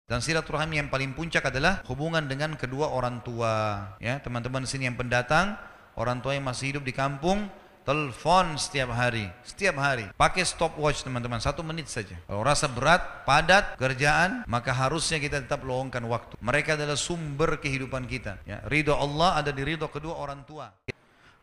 Dan silaturahmi yang paling puncak adalah hubungan dengan kedua orang tua. Ya, teman-teman di sini yang pendatang, orang tua yang masih hidup di kampung, telepon setiap hari. Pakai stopwatch teman-teman, 1 menit saja. Kalau rasa berat, padat kerjaan, maka harusnya kita tetap luangkan waktu. Mereka adalah sumber kehidupan kita. Ya, ridho Allah ada di ridho kedua orang tua.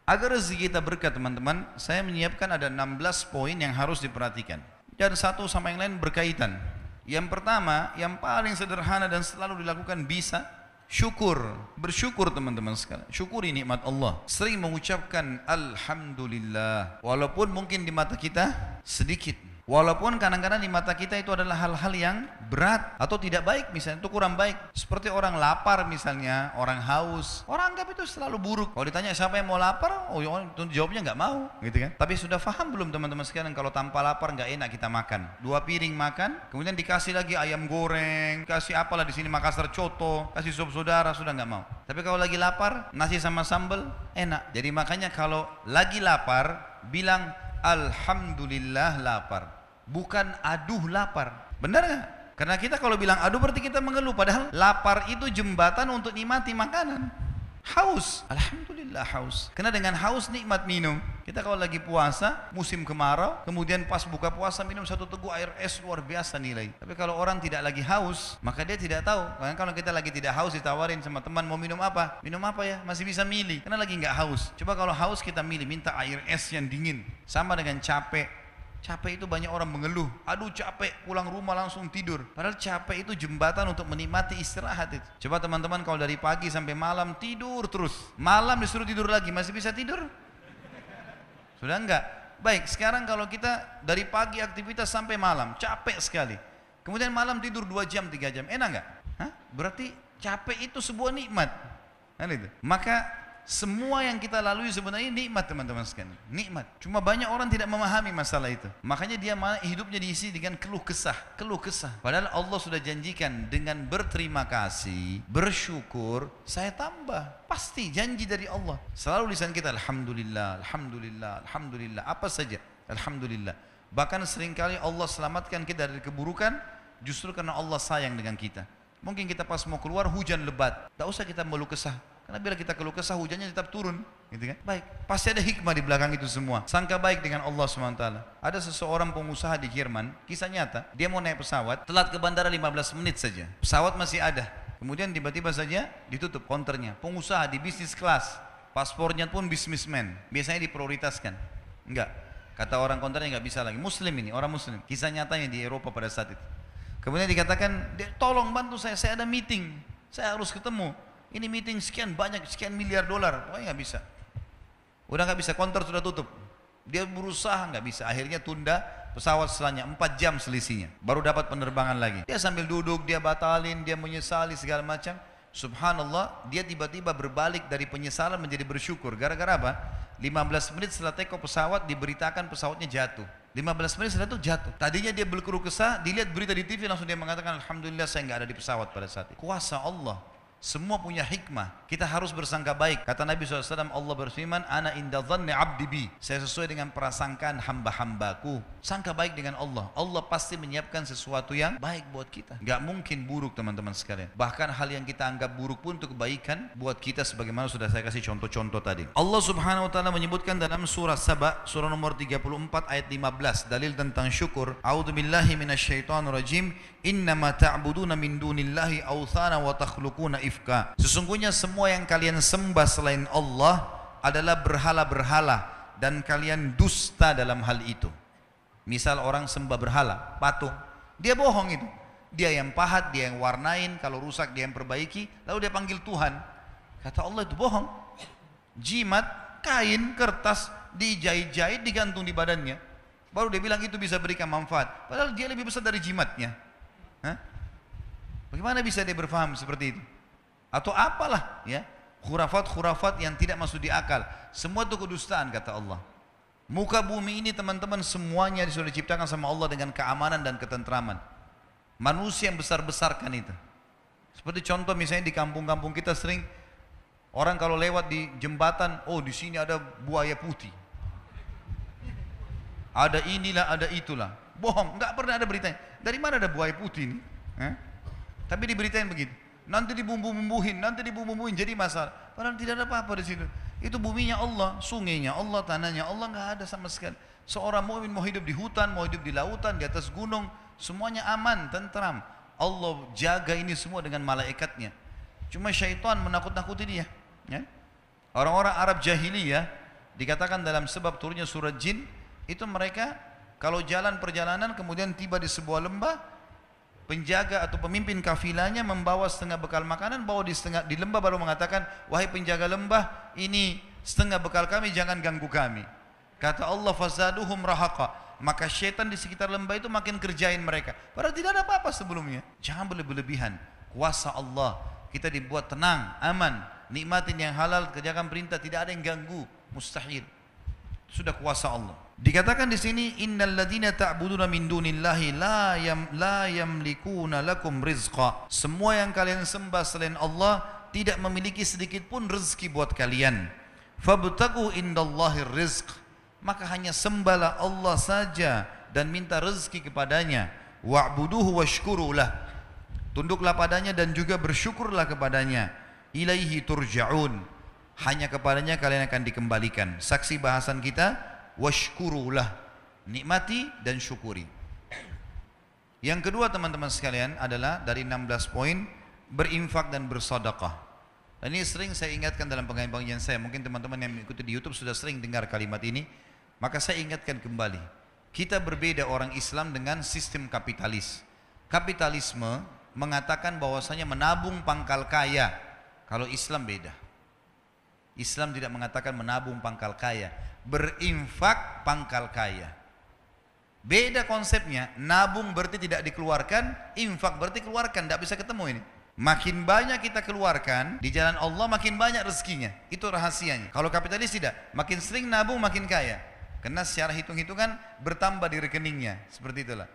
Agar rezeki kita berkah teman-teman, saya menyiapkan ada 16 poin yang harus diperhatikan. Dan satu sama yang lain berkaitan. Yang pertama, yang paling sederhana dan selalu dilakukan bisa, syukur. Bersyukur teman-teman sekalian. Syukuri nikmat Allah. Sering mengucapkan Alhamdulillah. Walaupun mungkin di mata kita sedikit. Walaupun kadang-kadang di mata kita itu adalah hal-hal yang berat atau tidak baik, misalnya itu kurang baik. Seperti orang lapar misalnya, orang haus, orang anggap itu selalu buruk. Kalau ditanya siapa yang mau lapar, oh jawabnya nggak mau, gitu kan? Tapi sudah paham belum teman-teman sekalian kalau tanpa lapar nggak enak kita makan. 2 piring makan, kemudian dikasih lagi ayam goreng, kasih apalah di sini Makassar coto, kasih sop saudara, sudah nggak mau. Tapi kalau lagi lapar, nasi sama sambal enak. Jadi makanya kalau lagi lapar, bilang Alhamdulillah lapar, bukan aduh lapar. Benar nggak? Karena kita kalau bilang aduh berarti kita mengeluh. Padahal lapar itu jembatan untuk nikmati makanan. Haus, Alhamdulillah haus. Karena dengan haus nikmat minum. Kita kalau lagi puasa, musim kemarau, kemudian pas buka puasa minum 1 teguk air es, luar biasa nilai. Tapi kalau orang tidak lagi haus, maka dia tidak tahu. Karena kalau kita lagi tidak haus, ditawarin sama teman mau minum apa? Minum apa ya? Masih bisa milih. Karena lagi nggak haus. Coba kalau haus kita milih, minta air es yang dingin. Sama dengan capek. Capek itu banyak orang mengeluh, aduh capek, pulang rumah langsung tidur. Padahal capek itu jembatan untuk menikmati istirahat itu. Coba teman-teman kalau dari pagi sampai malam tidur terus, malam disuruh tidur lagi, masih bisa tidur? Sudah enggak? Baik, sekarang kalau kita dari pagi aktivitas sampai malam, capek sekali. Kemudian malam tidur 2 jam, 3 jam, enak enggak? Hah? Berarti capek itu sebuah nikmat. Kan itu? Maka semua yang kita lalui sebenarnya nikmat teman-teman sekalian. Nikmat. Cuma banyak orang tidak memahami masalah itu. Makanya dia hidupnya diisi dengan keluh kesah. Padahal Allah sudah janjikan dengan berterima kasih, bersyukur, saya tambah. Pasti janji dari Allah. Selalu lisan kita Alhamdulillah, Alhamdulillah, Alhamdulillah. Apa saja Alhamdulillah. Bahkan seringkali Allah selamatkan kita dari keburukan justru karena Allah sayang dengan kita. Mungkin kita pas mau keluar hujan lebat, tak usah kita mengeluh kesah. Karena bila kita keluh kesah hujannya tetap turun, gitu kan? Baik, pasti ada hikmah di belakang itu semua. Sangka baik dengan Allah SWT. Ada seseorang pengusaha di Jerman, kisah nyata, dia mau naik pesawat, telat ke bandara 15 menit saja. Pesawat masih ada. Kemudian tiba-tiba saja ditutup counternya. Pengusaha di bisnis kelas, paspornya pun businessman, biasanya diprioritaskan. Enggak, kata orang counternya enggak bisa lagi. Muslim ini, orang muslim. Kisah nyatanya di Eropa pada saat itu. Kemudian dikatakan, tolong bantu saya ada meeting, saya harus ketemu. Ini meeting sekian banyak, sekian miliar dolar, pokoknya nggak bisa. Udah nggak bisa, konter sudah tutup. Dia berusaha nggak bisa, akhirnya tunda pesawat setelahnya 4 jam selisihnya, baru dapat penerbangan lagi. Dia sambil duduk, dia batalin, dia menyesali segala macam. Subhanallah, dia tiba-tiba berbalik dari penyesalan menjadi bersyukur. Gara-gara apa? 15 menit setelah take off pesawat diberitakan pesawatnya jatuh. 15 menit setelah itu jatuh. Tadinya dia berkeluh kesah, dilihat berita di TV langsung dia mengatakan Alhamdulillah saya nggak ada di pesawat pada saat itu. Kuasa Allah. Semua punya hikmah. Kita harus bersangka baik. Kata Nabi SAW, Allah berfirman, Ana inda dhanni abdi bi. Saya sesuai dengan prasangkaan hamba-hambaku. Sangka baik dengan Allah. Allah pasti menyiapkan sesuatu yang baik buat kita. Gak mungkin buruk teman-teman sekalian. Bahkan hal yang kita anggap buruk pun untuk kebaikan buat kita, sebagaimana sudah saya kasih contoh-contoh tadi. Allah Subhanahu wa taala menyebutkan dalam surah Saba, surah nomor 34 ayat 15, dalil tentang syukur. A'udzubillahi minasyaitonirrajim. Innama ta'buduna min dunillahi awthana wa takhluquna ifka. Sesungguhnya semua yang kalian sembah selain Allah adalah berhala-berhala dan kalian dusta dalam hal itu. Misal orang sembah berhala, patung, dia bohong itu. Dia yang pahat, dia yang warnain, kalau rusak dia yang perbaiki, lalu dia panggil Tuhan. Kata Allah itu bohong. Jimat, kain, kertas, dijahit-jahit, digantung di badannya. Baru dia bilang itu bisa berikan manfaat. Padahal dia lebih besar dari jimatnya. Hah? Bagaimana bisa dia berfaham seperti itu? Atau apalah ya, khurafat-khurafat yang tidak masuk di akal. Semua itu kedustaan kata Allah. Muka bumi ini teman-teman semuanya sudah diciptakan sama Allah dengan keamanan dan ketentraman. Manusia yang besar-besarkan itu. Seperti contoh misalnya di kampung-kampung kita sering orang kalau lewat di jembatan, oh di sini ada buaya putih. Ada inilah, ada itulah. Bohong, enggak pernah ada beritanya. Dari mana ada buaya putih ini? Tapi diberitain begitu. Nanti dibumbu-bumbuhin, jadi masalah. Padahal tidak ada apa-apa di situ. Itu buminya Allah, sungainya Allah, tanahnya Allah, nggak ada sama sekali. Seorang mukmin mau hidup di hutan, mau hidup di lautan, di atas gunung, semuanya aman, tentram. Allah jaga ini semua dengan malaikatnya. Cuma syaitan menakut-nakuti dia. Ya? Orang-orang Arab jahiliyah dikatakan dalam sebab turunnya surat Jin, itu mereka kalau jalan perjalanan kemudian tiba di sebuah lembah, penjaga atau pemimpin kafilahnya membawa setengah bekal makanan, bawa di lembah baru mengatakan, wahai penjaga lembah, ini setengah bekal kami, jangan ganggu kami. Kata Allah, fazaduhum rahaqa, maka syaitan di sekitar lembah itu makin kerjain mereka. Padahal tidak ada apa-apa sebelumnya. Jangan berlebihan. Kuasa Allah, kita dibuat tenang, aman, nikmatin yang halal, kerjakan perintah, tidak ada yang ganggu, mustahil. Sudah kuasa Allah. Dikatakan di sini, innal ladzina ta'buduna min dunillahi la yamlikuna lakum rizqa. Semua yang kalian sembah selain Allah tidak memiliki sedikit pun rezeki buat kalian. Fabtagu indallahir rizq. Maka hanya sembahlah Allah saja dan minta rezeki kepadanya. Wa'buduhu washkurulah. Tunduklah padanya dan juga bersyukurlah kepadanya. Ilaihi turja'un. Hanya kepadanya kalian akan dikembalikan. Saksi bahasan kita, washkurulah. Nikmati dan syukuri. Yang kedua teman-teman sekalian adalah dari 16 poin, berinfak dan bersedekah. Dan ini sering saya ingatkan dalam pengajian saya. Mungkin teman-teman yang mengikuti di YouTube sudah sering dengar kalimat ini. Maka saya ingatkan kembali, kita berbeda orang Islam dengan sistem kapitalis. Kapitalisme mengatakan bahwasanya menabung pangkal kaya. Kalau Islam beda. Islam tidak mengatakan menabung pangkal kaya, berinfak pangkal kaya. Beda konsepnya. Nabung berarti tidak dikeluarkan, infak berarti keluarkan, tidak bisa ketemu ini. Makin banyak kita keluarkan di jalan Allah, makin banyak rezekinya. Itu rahasianya. Kalau kapitalis tidak, makin sering nabung makin kaya. Karena secara hitung-hitungan bertambah di rekeningnya. Seperti itulah.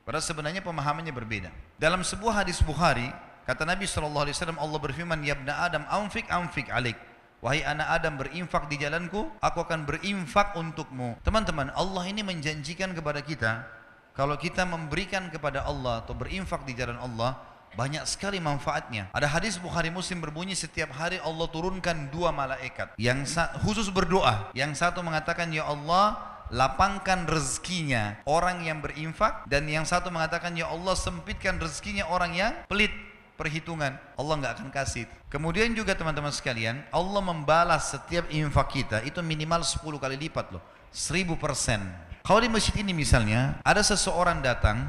Padahal sebenarnya pemahamannya berbeda. Dalam sebuah hadis Bukhari, kata Nabi SAW, Allah berfirman, ya ibna Adam, anfik alik. Wahai anak Adam, berinfak di jalanku, aku akan berinfak untukmu. Teman-teman, Allah ini menjanjikan kepada kita, kalau kita memberikan kepada Allah atau berinfak di jalan Allah, banyak sekali manfaatnya. Ada hadis Bukhari Muslim berbunyi, setiap hari Allah turunkan 2 malaikat yang khusus berdoa. Yang satu mengatakan, ya Allah, lapangkan rezekinya orang yang berinfak, dan yang satu mengatakan, ya Allah, sempitkan rezekinya orang yang pelit perhitungan. Allah nggak akan kasih. Kemudian juga teman-teman sekalian, Allah membalas setiap infak kita itu minimal 10 kali lipat loh, 1000%. Kalau di masjid ini misalnya ada seseorang datang,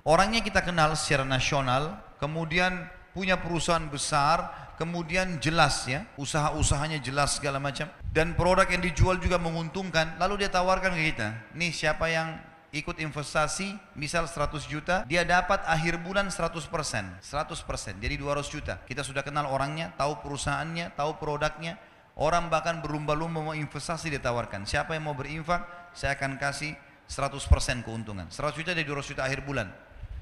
orangnya kita kenal secara nasional, kemudian punya perusahaan besar, kemudian jelas ya, usaha-usahanya jelas segala macam, dan produk yang dijual juga menguntungkan, lalu dia tawarkan ke kita, nih siapa yang ikut investasi, misal 100 juta, dia dapat akhir bulan 100%, jadi 200 juta. Kita sudah kenal orangnya, tahu perusahaannya, tahu produknya, orang bahkan berlumba-lumba mau investasi ditawarkan, siapa yang mau berinfak, saya akan kasih 100% keuntungan, 100 juta dari 200 juta akhir bulan.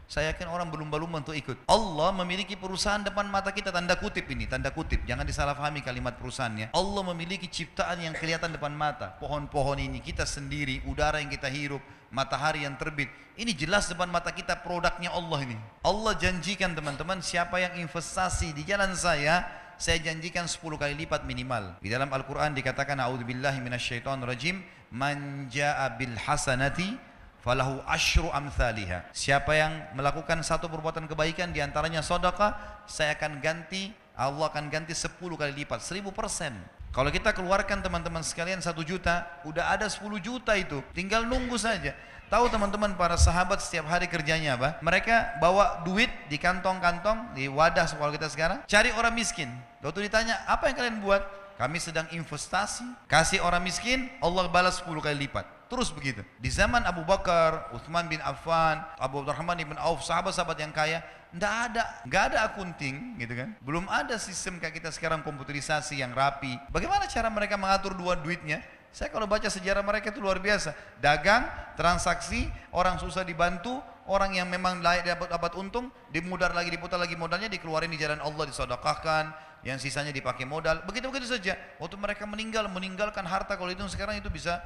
Saya yakin orang berlumba-lumba untuk ikut. Allah memiliki perusahaan depan mata kita, tanda kutip ini, tanda kutip, jangan disalahpahami kalimat perusahaannya. Allah memiliki ciptaan yang kelihatan depan mata, pohon-pohon ini, kita sendiri, udara yang kita hirup, matahari yang terbit, ini jelas depan mata kita produknya Allah ini. Allah janjikan teman-teman, siapa yang investasi di jalan saya janjikan 10 kali lipat minimal. Di dalam Al-Quran dikatakan, a'udzubillahi minasyaitonirrajim, man ja'a bil hasanati falahu asyru amthaliha. Siapa yang melakukan satu perbuatan kebaikan diantaranya sedekah, saya akan ganti, Allah akan ganti 10 kali lipat, 1000%. Kalau kita keluarkan teman-teman sekalian 1 juta, udah ada 10 juta itu, tinggal nunggu saja. Tahu teman-teman para sahabat setiap hari kerjanya apa? Mereka bawa duit di kantong-kantong, di wadah sekolah kita sekarang, cari orang miskin. Waktu ditanya, apa yang kalian buat? Kami sedang investasi, kasih orang miskin, Allah balas 10 kali lipat. Terus begitu. Di zaman Abu Bakar, Uthman bin Affan, Abu Abdurrahman bin Auf, sahabat-sahabat yang kaya, nggak ada akunting, gitu kan? Belum ada sistem kayak kita sekarang, komputerisasi yang rapi. Bagaimana cara mereka mengatur duitnya? Saya kalau baca sejarah mereka itu luar biasa. Dagang, transaksi, orang susah dibantu, orang yang memang layak dapat untung, diputar lagi modalnya, dikeluarin di jalan Allah, disedekahkan, yang sisanya dipakai modal. Begitu-begitu saja. Waktu mereka meninggalkan harta, kalau itu sekarang itu bisa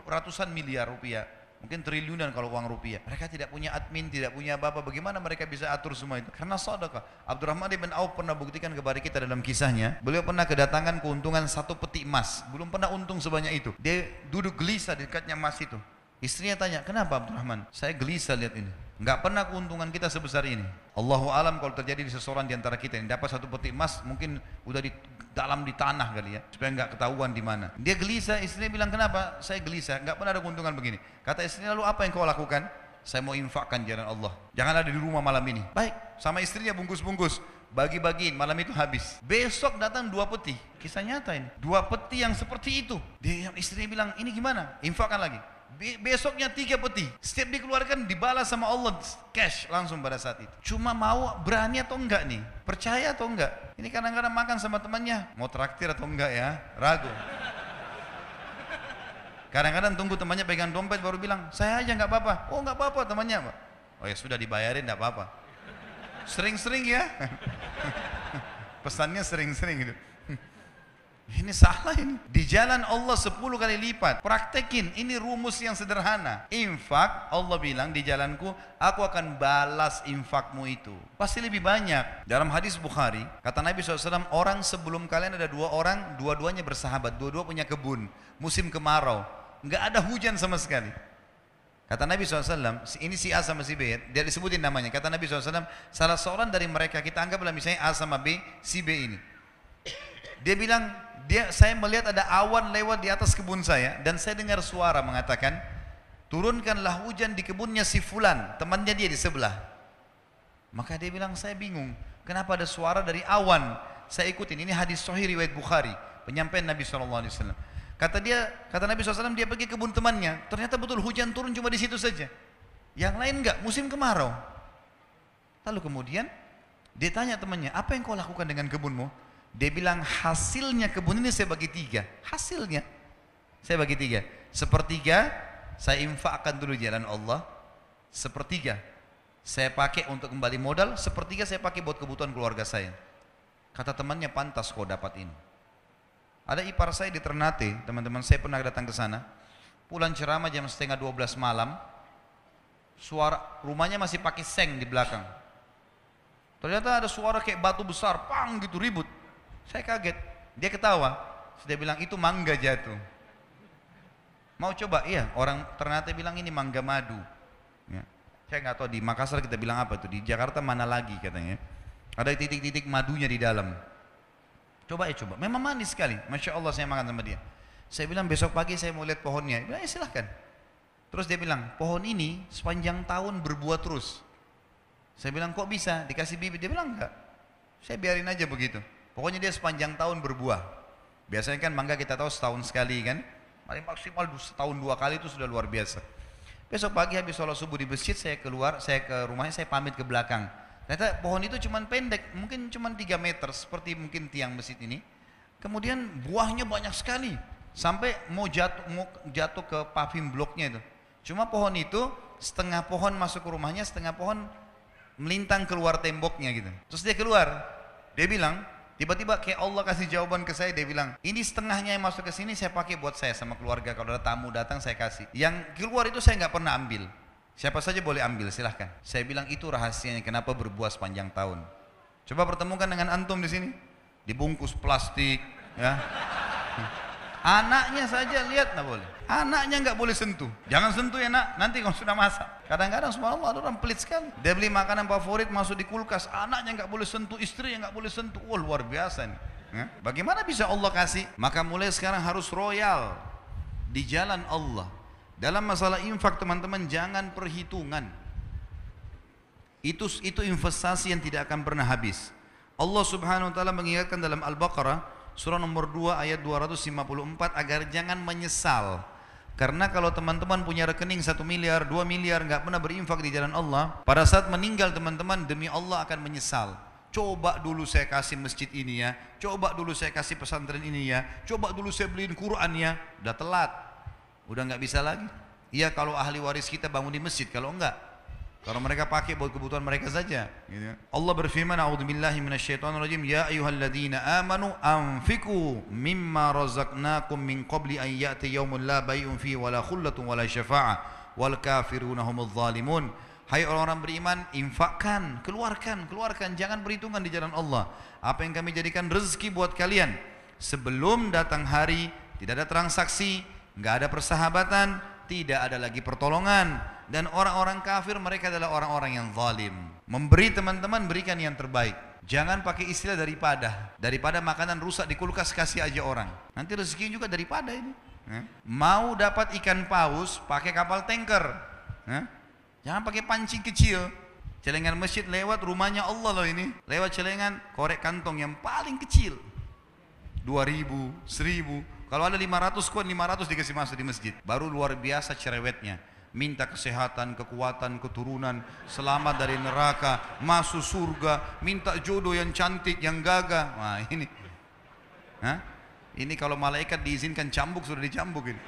ratusan miliar rupiah. Mungkin triliunan kalau uang rupiah. Mereka tidak punya admin, tidak punya apa-apa. Bagaimana mereka bisa atur semua itu? Karena sedekah. Abdurrahman bin Auf pernah buktikan kepada kita dalam kisahnya. Beliau pernah kedatangan keuntungan 1 peti emas. Belum pernah untung sebanyak itu. Dia duduk gelisah di dekatnya emas itu. Istrinya tanya, kenapa Abdurrahman? Saya gelisah lihat ini. Enggak pernah keuntungan kita sebesar ini. Allahu alam kalau terjadi di seseorang di antara kita yang dapat 1 peti emas, mungkin udah dalam di tanah kali ya, supaya enggak ketahuan di mana. Dia gelisah, istrinya bilang, kenapa? Saya gelisah, enggak pernah ada keuntungan begini. Kata istrinya, lalu apa yang kau lakukan? Saya mau infakkan jalan Allah. Jangan ada di rumah malam ini. Baik, sama istrinya bungkus-bungkus, bagi-bagiin, malam itu habis. Besok datang 2 peti. Kisah nyata ini. 2 peti yang seperti itu. Dia istrinya bilang, ini gimana? Infakkan lagi. Besoknya 3 peti. Setiap dikeluarkan dibalas sama Allah cash langsung pada saat itu. Cuma mau berani atau enggak nih? Percaya atau enggak? Ini kadang-kadang makan sama temannya, mau traktir atau enggak ya? Ragu. Kadang-kadang tunggu temannya pegang dompet baru bilang, saya aja enggak apa-apa. Oh enggak apa-apa temannya, Pak. Oh ya sudah dibayarin enggak apa-apa. Sering-sering ya. Pesannya sering-sering gitu. Ini salah ini. Di jalan Allah 10 kali lipat. Praktekin, ini rumus yang sederhana. Infak, Allah bilang di jalanku, aku akan balas infakmu itu. Pasti lebih banyak. Dalam hadis Bukhari, kata Nabi SAW, orang sebelum kalian ada 2 orang, dua-duanya bersahabat, dua-dua punya kebun, musim kemarau, nggak ada hujan sama sekali. Kata Nabi SAW, ini si A sama si B, dia disebutin namanya. Kata Nabi SAW, salah seorang dari mereka, kita anggaplah misalnya A sama B, si B ini. Dia bilang, saya melihat ada awan lewat di atas kebun saya dan saya dengar suara mengatakan, turunkanlah hujan di kebunnya si fulan, temannya dia di sebelah. Maka dia bilang, saya bingung, kenapa ada suara dari awan? Saya ikutin, ini hadis sahih riwayat Bukhari, penyampaian Nabi SAW. Kata Nabi SAW, dia pergi kebun temannya, ternyata betul hujan turun cuma di situ saja. Yang lain enggak, musim kemarau. Lalu kemudian dia tanya temannya, apa yang kau lakukan dengan kebunmu? Dia bilang, hasilnya kebun ini saya bagi 3. Hasilnya saya bagi 3. Sepertiga saya infakkan dulu jalan Allah, sepertiga saya pakai untuk kembali modal, sepertiga saya pakai buat kebutuhan keluarga saya. Kata temannya, pantas kau dapat ini. Ada ipar saya di Ternate, teman-teman saya pernah datang ke sana. Pulang ceramah jam 11:30 malam, suara rumahnya masih pakai seng di belakang. Ternyata ada suara kayak batu besar, pang gitu, ribut. Saya kaget, dia ketawa. Dia bilang, itu mangga jatuh. Mau coba? Iya, orang Ternate bilang ini mangga madu ya. Saya nggak tahu di Makassar kita bilang apa tuh, di Jakarta mana lagi katanya. Ada titik-titik madunya di dalam. Coba ya coba, memang manis sekali. Masya Allah saya makan sama dia. Saya bilang, besok pagi saya mau lihat pohonnya. Dia bilang, ya silahkan. Terus dia bilang, pohon ini sepanjang tahun berbuah terus. Saya bilang, kok bisa? Dikasih bibit? Dia bilang, enggak, saya biarin aja begitu. Pokoknya dia sepanjang tahun berbuah. Biasanya kan mangga kita tahu setahun sekali kan. Paling maksimal setahun 2 kali itu sudah luar biasa. Besok pagi habis sholat subuh di masjid, saya keluar, saya ke rumahnya, saya pamit ke belakang. Ternyata pohon itu cuma pendek, mungkin cuma 3 meter, seperti mungkin tiang masjid ini. Kemudian buahnya banyak sekali, sampai mau jatuh ke paving bloknya itu. Cuma pohon itu, setengah pohon masuk ke rumahnya, setengah pohon melintang keluar temboknya gitu. Terus dia keluar, dia bilang, tiba-tiba kayak Allah kasih jawaban ke saya, dia bilang, ini setengahnya yang masuk ke sini saya pakai buat saya sama keluarga, kalau ada tamu datang saya kasih. Yang keluar itu saya nggak pernah ambil. Siapa saja boleh ambil, silahkan. Saya bilang itu rahasianya kenapa berbuah sepanjang tahun. Coba pertemukan dengan antum di sini, dibungkus plastik, ya. Anaknya saja lihat nggak boleh. Anaknya nggak boleh sentuh. Jangan sentuh ya nak, nanti kalau sudah masak. Kadang-kadang subhanallah ada orang pelit sekali. Dia beli makanan favorit masuk di kulkas, anaknya nggak boleh sentuh, istri yang nggak boleh sentuh. Wah luar biasa nih. Ya? Bagaimana bisa Allah kasih? Maka mulai sekarang harus royal di jalan Allah. Dalam masalah infak teman-teman jangan perhitungan. Itu investasi yang tidak akan pernah habis. Allah Subhanahu wa taala mengingatkan dalam Al-Baqarah surah nomor 2 ayat 254 agar jangan menyesal. Karena kalau teman-teman punya rekening 1 miliar, 2 miliar nggak pernah berinfak di jalan Allah, pada saat meninggal teman-teman demi Allah akan menyesal. Coba dulu saya kasih masjid ini ya, coba dulu saya kasih pesantren ini ya, coba dulu saya beliin Quran ya. Udah telat, udah nggak bisa lagi. Iya kalau ahli waris kita bangun di masjid, kalau enggak, kalau mereka pakai buat kebutuhan mereka saja gitu. Allah berfirman, a'udzubillahi minasyaitonirrajim, ya ayyuhalladzina amanu anfiqu mimma razaqnakum min qabli an ya'ti yaumun la bai'un fihi wala khullatun wala syafa'ah wal kafiruna humudz zalimun. Hai orang-orang beriman, infakkan, keluarkan, jangan perhitungan di jalan Allah. Apa yang kami jadikan rezeki buat kalian. Sebelum datang hari, tidak ada transaksi, nggak ada persahabatan, tidak ada lagi pertolongan. Dan orang-orang kafir mereka adalah orang-orang yang zalim. Memberi teman-teman, berikan yang terbaik. Jangan pakai istilah daripada makanan rusak di kulkas kasih aja orang. Nanti rezeki juga daripada ini. Mau dapat ikan paus, pakai kapal tanker. Jangan pakai pancing kecil. Celengan masjid lewat rumahnya Allah loh ini. Lewat celengan korek kantong yang paling kecil. 2000, 1000. Kalau ada 500 kuat 500 dikasih masuk di masjid. Baru luar biasa cerewetnya. Minta kesehatan, kekuatan, keturunan, selamat dari neraka, masuk surga, minta jodoh yang cantik, yang gagah. Wah ini. Ini kalau malaikat diizinkan cambuk sudah dicambuk ini.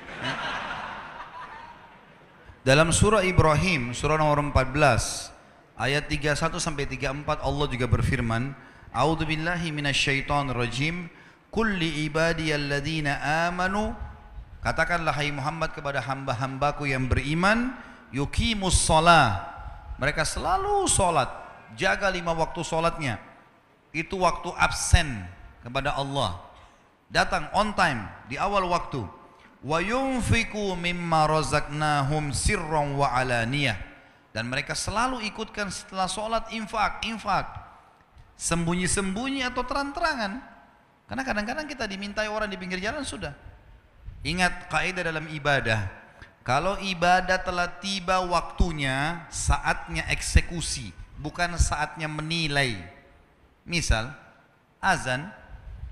Dalam surah Ibrahim, surah nomor 14, ayat 31 sampai 34 Allah juga berfirman, A'udzubillahi minasyaitonir rajim, Qul li ibadiyalladzina amanu, katakanlah hai Muhammad kepada hamba-hambaku yang beriman, yuqimus shalah, mereka selalu salat, jaga 5 waktu salatnya. Itu waktu absen kepada Allah. Datang on time di awal waktu. Wa yunfiqu mimma razaqnahum sirran wa alaniyah, dan mereka selalu ikutkan setelah sholat infak, sembunyi-sembunyi atau terang-terangan. Karena kadang-kadang kita dimintai orang di pinggir jalan sudah. Ingat kaidah dalam ibadah, kalau ibadah telah tiba waktunya, saatnya eksekusi, bukan saatnya menilai. Misal azan,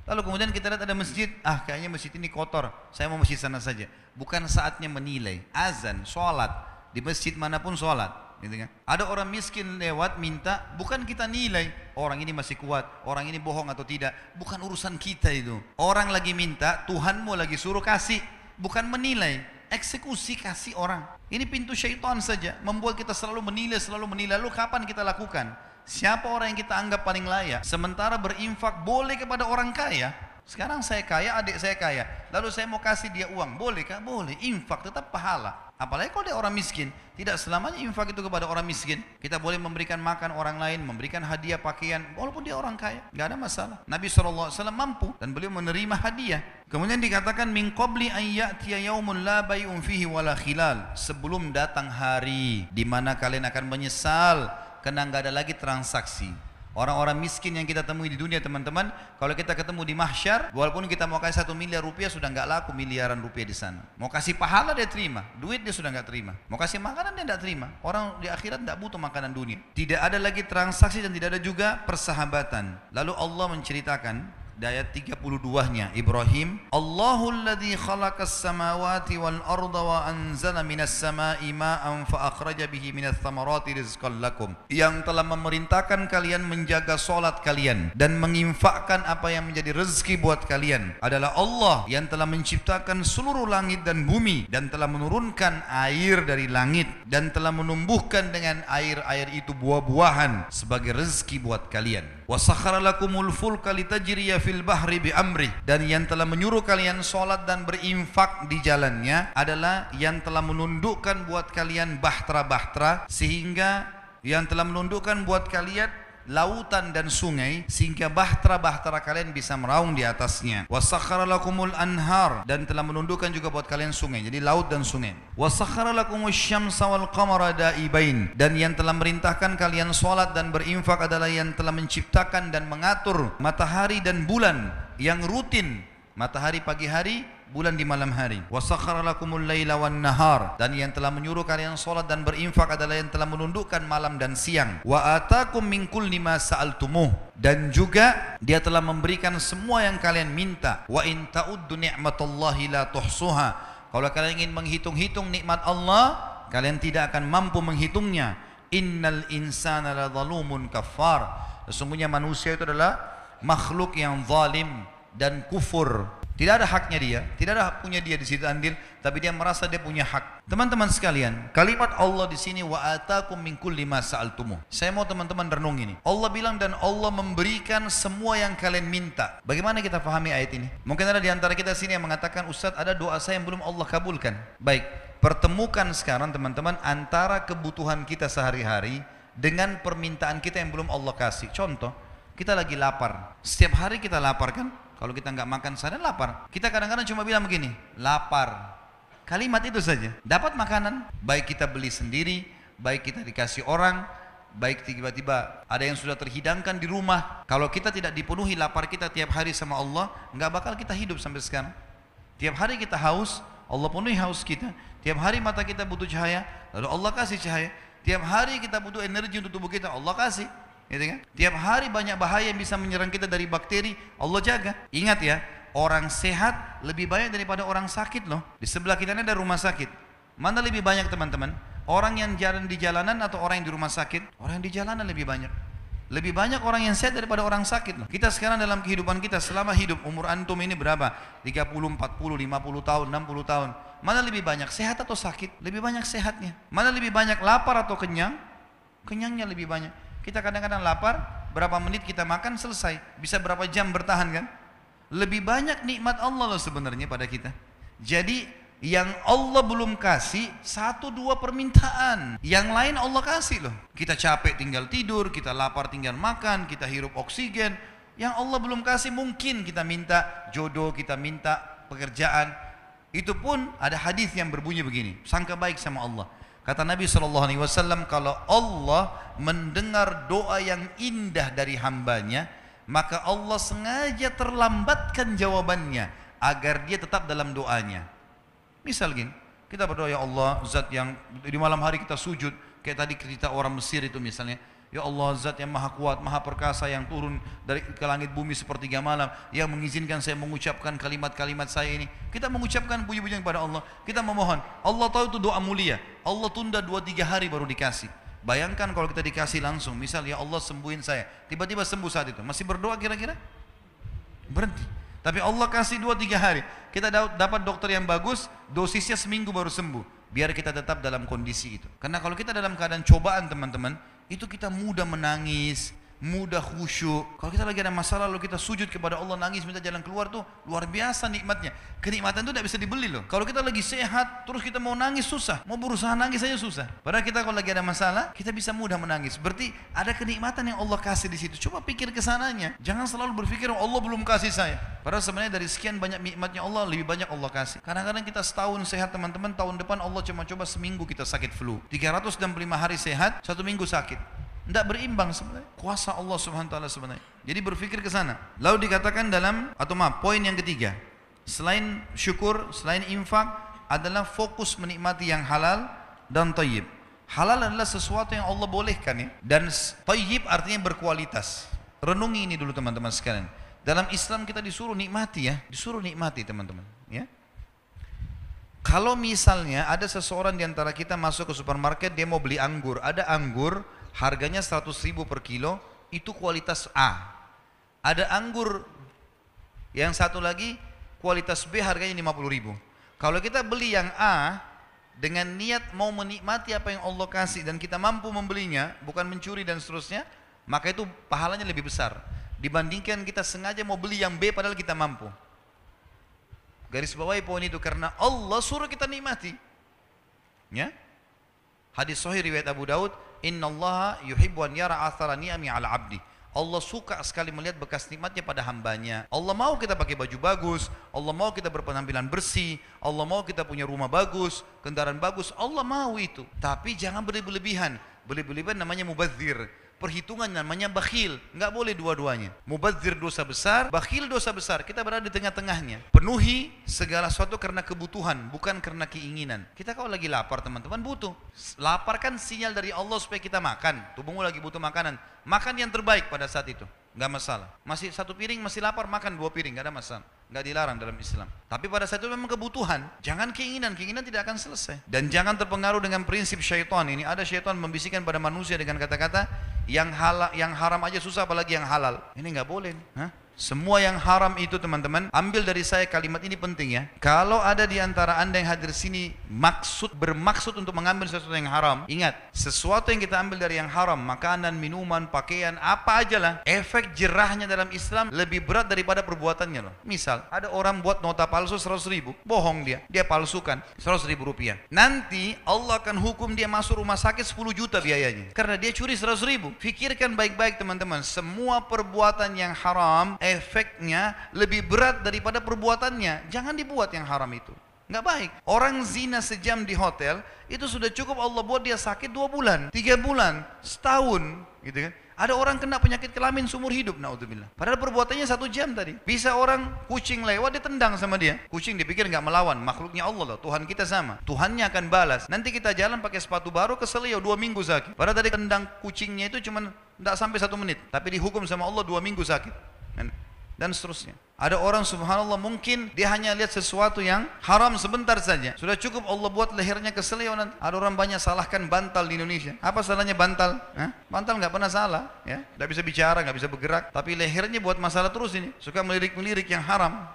lalu kemudian kita lihat ada masjid, kayaknya masjid ini kotor, saya mau masjid sana saja. Bukan saatnya menilai. Azan, sholat, di masjid manapun sholat, gitu kan? Ada orang miskin lewat minta, bukan kita nilai, orang ini masih kuat, orang ini bohong atau tidak. Bukan urusan kita itu. Orang lagi minta, Tuhanmu lagi suruh kasih, bukan menilai. Eksekusi kasih orang. Ini pintu syaitan saja, membuat kita selalu menilai. Lalu kapan kita lakukan? Siapa orang yang kita anggap paling layak? Sementara berinfak boleh kepada orang kaya. Sekarang saya kaya, adik saya kaya, lalu saya mau kasih dia uang, bolehkah? Boleh. Infak tetap pahala. Apalagi kalau dia orang miskin. Tidak selamanya infak itu kepada orang miskin. Kita boleh memberikan makan orang lain, memberikan hadiah pakaian, walaupun dia orang kaya, nggak ada masalah. Nabi SAW mampu dan beliau menerima hadiah. Kemudian dikatakan min qabli an ya'tiya yaumun la bay'un fihi wala khilal, sebelum datang hari di mana kalian akan menyesal karena nggak ada lagi transaksi. Orang-orang miskin yang kita temui di dunia teman-teman, kalau kita ketemu di mahsyar, walaupun kita mau kasih 1 miliar rupiah sudah nggak laku miliaran rupiah di sana. Mau kasih pahala dia terima, duit dia sudah nggak terima. Mau kasih makanan dia nggak terima. Orang di akhirat nggak butuh makanan dunia. Tidak ada lagi transaksi dan tidak ada juga persahabatan. Lalu Allah menceritakan di ayat 32-nya Ibrahim, Allahul ladzi khalaqas samawati wal arda wa anzala minas samai ma'an fa akhraja bihi minats thamarati rizqan lakum, yang telah memerintahkan kalian menjaga salat kalian dan menginfakkan apa yang menjadi rezeki buat kalian adalah Allah yang telah menciptakan seluruh langit dan bumi dan telah menurunkan air dari langit dan telah menumbuhkan dengan air-air itu buah-buahan sebagai rezeki buat kalian. Wa sakhkhara lakumul fulka litajriya fil bahri bi amri, dan yang telah menyuruh kalian salat dan berinfak di jalannya adalah yang telah menundukkan buat kalian bahtera-bahtera, sehingga yang telah menundukkan buat kalian lautan dan sungai sehingga bahtera-bahtera kalian bisa meraung di atasnya. Wasakhkhara lakumul anhar, dan telah menundukkan juga buat kalian sungai, jadi laut dan sungai. Wasakhkhara lakumus syamsa wal qamara daibain, dan yang telah merintahkan kalian salat dan berinfak adalah yang telah menciptakan dan mengatur matahari dan bulan yang rutin, matahari pagi hari, bulan di malam hari. Wasakhkhara lakumul laila wan nahar, dan yang telah menyuruh kalian salat dan berinfak adalah yang telah menundukkan malam dan siang. Wa atakum min kulli ma sa'altumuh, dan juga dia telah memberikan semua yang kalian minta. Wa in ta'uddu ni'matallahi la tuhsuha, kalau kalian ingin menghitung-hitung nikmat Allah, kalian tidak akan mampu menghitungnya. Innal insana la zalumun kafar, sesungguhnya manusia itu adalah makhluk yang zalim dan kufur. Tidak ada haknya dia, tidak ada hak punya dia di situ andil, tapi dia merasa dia punya hak. Teman-teman sekalian, kalimat Allah di sini wa atakum min kulli ma sa'altumuh. Saya mau teman-teman renung ini. Allah bilang dan Allah memberikan semua yang kalian minta. Bagaimana kita pahami ayat ini? Mungkin ada di antara kita sini yang mengatakan, Ustaz, ada doa saya yang belum Allah kabulkan. Baik, pertemukan sekarang teman-teman antara kebutuhan kita sehari-hari dengan permintaan kita yang belum Allah kasih. Contoh, kita lagi lapar. Setiap hari kita lapar kan? Kalau kita nggak makan sehari lapar. Kita kadang-kadang cuma bilang begini, lapar. Kalimat itu saja. Dapat makanan, baik kita beli sendiri, baik kita dikasih orang, baik tiba-tiba ada yang sudah terhidangkan di rumah. Kalau kita tidak dipenuhi lapar kita tiap hari sama Allah, nggak bakal kita hidup sampai sekarang. Tiap hari kita haus, Allah penuhi haus kita. Tiap hari mata kita butuh cahaya, lalu Allah kasih cahaya. Tiap hari kita butuh energi untuk tubuh kita, Allah kasih. Gitu kan? Tiap hari banyak bahaya yang bisa menyerang kita dari bakteri, Allah jaga. Ingat ya, orang sehat lebih banyak daripada orang sakit loh. Di sebelah kita ini ada rumah sakit. Mana lebih banyak teman-teman? Orang yang jalan di jalanan atau orang yang di rumah sakit? Orang yang di jalanan lebih banyak. Lebih banyak orang yang sehat daripada orang sakit loh. Kita sekarang dalam kehidupan kita selama hidup, umur antum ini berapa? 30, 40, 50 tahun, 60 tahun. Mana lebih banyak sehat atau sakit? Lebih banyak sehatnya. Mana lebih banyak lapar atau kenyang? Kenyangnya lebih banyak. Kita kadang-kadang lapar, berapa menit kita makan selesai. Bisa berapa jam bertahan kan? Lebih banyak nikmat Allah loh sebenarnya pada kita. Jadi yang Allah belum kasih 1-2 permintaan. Yang lain Allah kasih loh. Kita capek tinggal tidur, kita lapar tinggal makan, kita hirup oksigen. Yang Allah belum kasih mungkin kita minta jodoh, kita minta pekerjaan. Itu pun ada hadis yang berbunyi begini, sangka baik sama Allah. Kata Nabi SAW, kalau Allah mendengar doa yang indah dari hambanya, maka Allah sengaja terlambatkan jawabannya agar dia tetap dalam doanya. Misal gini, kita berdoa, ya Allah, zat yang di malam hari kita sujud, kayak tadi cerita orang Mesir itu misalnya, ya Allah, zat yang maha kuat, maha perkasa, yang turun dari ke langit bumi sepertiga malam, yang mengizinkan saya mengucapkan kalimat-kalimat saya ini. Kita mengucapkan puji-pujian kepada Allah, kita memohon. Allah tahu itu doa mulia. Allah tunda 2-3 hari baru dikasih. Bayangkan kalau kita dikasih langsung, misal ya Allah sembuhin saya, tiba-tiba sembuh saat itu, masih berdoa kira-kira? Berhenti. Tapi Allah kasih 2-3 hari. Kita dapat dokter yang bagus, dosisnya seminggu baru sembuh. Biar kita tetap dalam kondisi itu. Karena kalau kita dalam keadaan cobaan teman-teman, itu kita mudah menangis, mudah khusyuk. Kalau kita lagi ada masalah lalu kita sujud kepada Allah, nangis minta jalan keluar, tuh luar biasa nikmatnya. Kenikmatan itu tidak bisa dibeli loh. Kalau kita lagi sehat terus kita mau nangis susah, mau berusaha nangis saja susah. Padahal kita kalau lagi ada masalah kita bisa mudah menangis. Berarti ada kenikmatan yang Allah kasih di situ. Coba pikir ke sananya. Jangan selalu berpikir Allah belum kasih saya. Padahal sebenarnya dari sekian banyak nikmatnya Allah, lebih banyak Allah kasih. Kadang-kadang kita setahun sehat teman-teman, tahun depan Allah cuma coba seminggu kita sakit flu. 365 hari sehat, 1 minggu sakit. Tidak berimbang sebenarnya. Kuasa Allah Subhanahu wa taala sebenarnya. Jadi berpikir ke sana. Lalu dikatakan dalam, atau maaf, poin yang ketiga. Selain syukur, selain infak, adalah fokus menikmati yang halal dan thayyib. Halal adalah sesuatu yang Allah bolehkan ya. Dan thayyib artinya berkualitas. Renungi ini dulu teman-teman sekalian. Dalam Islam kita disuruh nikmati ya. Disuruh nikmati teman-teman ya. Kalau misalnya ada seseorang di antara kita masuk ke supermarket, dia mau beli anggur. Ada anggur harganya 100.000 per kilo, itu kualitas A. Ada anggur yang satu lagi kualitas B harganya 50.000. Kalau kita beli yang A dengan niat mau menikmati apa yang Allah kasih dan kita mampu membelinya, bukan mencuri dan seterusnya, maka itu pahalanya lebih besar dibandingkan kita sengaja mau beli yang B padahal kita mampu. Garis bawahi poin itu, karena Allah suruh kita nikmati ya. Hadis sahih riwayat Abu Daud, innallaha yuhibbu an yara athara ni'ami 'ala 'abdi. Allah suka sekali melihat bekas nikmatnya pada hambanya. Allah mau kita pakai baju bagus, Allah mau kita berpenampilan bersih, Allah mau kita punya rumah bagus, kendaraan bagus, Allah mau itu. Tapi jangan berlebihan. Berlebihan namanya mubadzir. Perhitungan namanya bakhil. Enggak boleh dua-duanya. Mubadzir dosa besar, bakhil dosa besar. Kita berada di tengah-tengahnya. Penuhi segala sesuatu karena kebutuhan, bukan karena keinginan. Kita kalau lagi lapar teman-teman butuh. Lapar kan sinyal dari Allah supaya kita makan. Tubuhmu lagi butuh makanan. Makan yang terbaik pada saat itu. Enggak masalah. Masih 1 piring masih lapar, makan 2 piring, enggak ada masalah. Enggak dilarang dalam Islam. Tapi pada saat itu memang kebutuhan. Jangan keinginan, keinginan tidak akan selesai. Dan jangan terpengaruh dengan prinsip syaitan. Ini ada syaitan membisikkan pada manusia dengan kata-kata yang haram aja susah apalagi yang halal. Ini enggak boleh. Hah? Semua yang haram itu teman-teman, ambil dari saya kalimat ini penting ya. Kalau ada di antara anda yang hadir sini bermaksud untuk mengambil sesuatu yang haram, ingat, sesuatu yang kita ambil dari yang haram, makanan, minuman, pakaian, apa aja lah, efek jerahnya dalam Islam lebih berat daripada perbuatannya loh. Misal, ada orang buat nota palsu 100 ribu, bohong dia palsukan 100 ribu rupiah. Nanti Allah akan hukum dia masuk rumah sakit 10 juta biayanya, karena dia curi 100 ribu. Fikirkan baik-baik teman-teman, semua perbuatan yang haram, efeknya lebih berat daripada perbuatannya. Jangan dibuat yang haram itu, nggak baik. Orang zina sejam di hotel itu sudah cukup Allah buat dia sakit 2 bulan, 3 bulan, setahun, gitu kan. Ada orang kena penyakit kelamin seumur hidup, naudzubillah. Padahal perbuatannya 1 jam tadi. Bisa orang kucing lewat ditendang sama dia. Kucing dipikir nggak melawan, makhluknya Allah loh. Tuhan kita sama. Tuhannya akan balas. Nanti kita jalan pakai sepatu baru kesel ya 2 minggu sakit. Padahal tadi tendang kucingnya itu cuma nggak sampai 1 menit, tapi dihukum sama Allah 2 minggu sakit. Dan seterusnya. Ada orang subhanallah mungkin dia hanya lihat sesuatu yang haram sebentar saja, sudah cukup Allah buat lehernya keseliau. Ada orang banyak salahkan bantal di Indonesia. Apa salahnya bantal? Bantal nggak pernah salah, ya, nggak bisa bicara, nggak bisa bergerak, tapi lehernya buat masalah terus ini, suka melirik-melirik yang haram.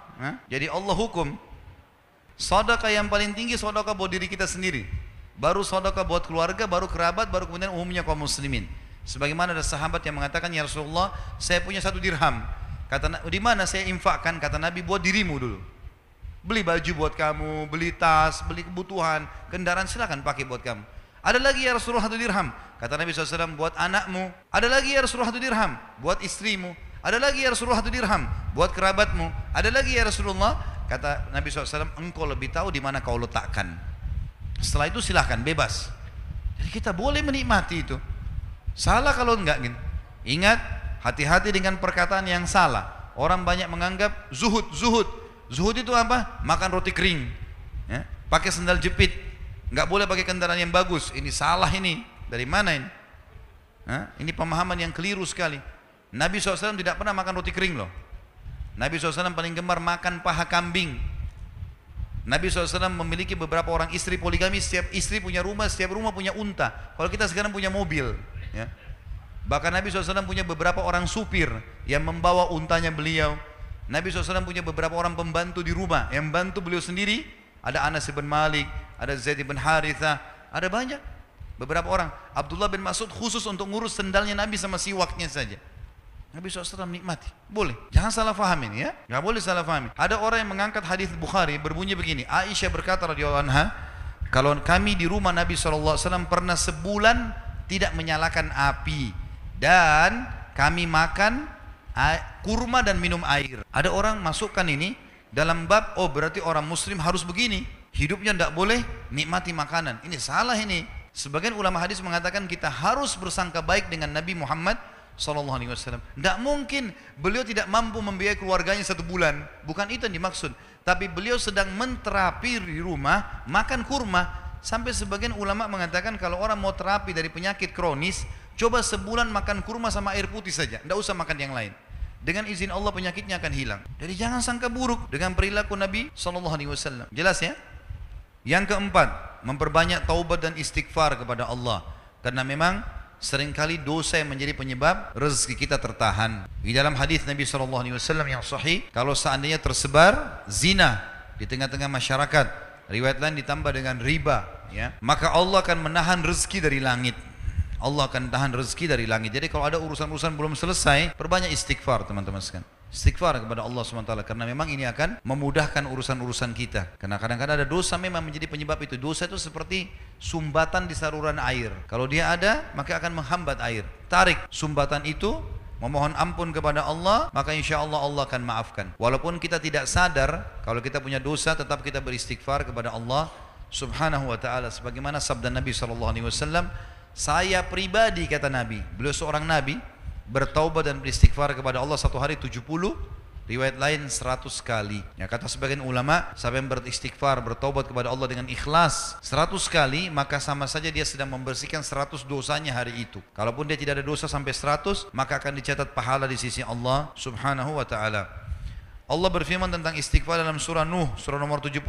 Jadi Allah hukum. Sedekah yang paling tinggi sedekah buat diri kita sendiri, baru sedekah buat keluarga, baru kerabat, baru kemudian umumnya kaum muslimin. Sebagaimana ada sahabat yang mengatakan, ya Rasulullah, saya punya 1 dirham. Kata, di mana saya infakkan? Kata Nabi, buat dirimu dulu. Beli baju buat kamu, beli tas, beli kebutuhan, kendaraan, silakan pakai buat kamu. Ada lagi ya Rasulullah 1 dirham. Kata Nabi SAW, buat anakmu. Ada lagi ya Rasulullah 1 dirham, buat istrimu. Ada lagi ya Rasulullah 1 dirham, buat kerabatmu. Ada lagi ya Rasulullah. Kata Nabi SAW, engkau lebih tahu di mana kau letakkan. Setelah itu silahkan, bebas. Jadi kita boleh menikmati itu. Salah kalau enggak gitu. Ingat, hati-hati dengan perkataan yang salah. Orang banyak menganggap zuhud. Zuhud itu apa? Makan roti kering, ya, pakai sandal jepit, nggak boleh pakai kendaraan yang bagus. Ini salah ini. Dari mana ini? Ini pemahaman yang keliru sekali. Nabi SAW tidak pernah makan roti kering loh. Nabi SAW paling gemar makan paha kambing. Nabi SAW memiliki beberapa orang istri poligami. Setiap istri punya rumah, setiap rumah punya unta. Kalau kita sekarang punya mobil, ya. Bahkan Nabi SAW punya beberapa orang supir yang membawa untanya beliau. Nabi SAW punya beberapa orang pembantu di rumah yang bantu beliau sendiri. Ada Anas bin Malik, ada Zaid bin Harithah, ada banyak. Beberapa orang. Abdullah bin Mas'ud khusus untuk ngurus sendalnya Nabi sama siwaknya saja. Nabi SAW nikmati. Boleh. Jangan salah faham ini, ya. Gak boleh salah faham. Ada orang yang mengangkat hadis Bukhari berbunyi begini. Aisyah berkata radhiyallahu anha, kalau kami di rumah Nabi SAW pernah sebulan tidak menyalakan api. Dan kami makan kurma dan minum air. Ada orang masukkan ini dalam bab, oh berarti orang muslim harus begini, hidupnya tidak boleh nikmati makanan. Ini salah ini. Sebagian ulama hadis mengatakan kita harus bersangka baik dengan Nabi Muhammad SAW. Tidak mungkin beliau tidak mampu membiayai keluarganya 1 bulan. Bukan itu yang dimaksud. Tapi beliau sedang menterapi di rumah, makan kurma. Sampai sebagian ulama mengatakan kalau orang mau terapi dari penyakit kronis, coba sebulan makan kurma sama air putih saja, tidak usah makan yang lain. Dengan izin Allah penyakitnya akan hilang. Jadi jangan sangka buruk dengan perilaku Nabi SAW. Jelas ya? Yang keempat, memperbanyak taubat dan istighfar kepada Allah. Karena memang seringkali dosa yang menjadi penyebab rezeki kita tertahan. Di dalam hadis Nabi SAW yang sahih, kalau seandainya tersebar zina di tengah-tengah masyarakat, riwayat lain ditambah dengan riba, ya, maka Allah akan menahan rezeki dari langit. Allah akan tahan rezeki dari langit. Jadi kalau ada urusan-urusan belum selesai, perbanyak istighfar teman-teman sekalian. Istighfar kepada Allah SWT, karena memang ini akan memudahkan urusan-urusan kita. Karena kadang-kadang ada dosa memang menjadi penyebab itu. Dosa itu seperti sumbatan di saluran air. Kalau dia ada, maka akan menghambat air. Tarik sumbatan itu, memohon ampun kepada Allah, maka insya Allah Allah akan maafkan. Walaupun kita tidak sadar, kalau kita punya dosa, tetap kita beristighfar kepada Allah Subhanahu wa ta'ala. Sebagaimana sabda Nabi SAW, saya pribadi, kata Nabi, beliau seorang Nabi, bertaubat dan beristighfar kepada Allah 1 hari 70, riwayat lain 100 kali. Ya, kata sebagian ulama, siapa yang beristighfar, bertaubat kepada Allah dengan ikhlas 100 kali, maka sama saja dia sedang membersihkan 100 dosanya hari itu. Kalaupun dia tidak ada dosa sampai 100, maka akan dicatat pahala di sisi Allah Subhanahu wa ta'ala. Allah berfirman tentang istighfar dalam surah Nuh, surah nomor 71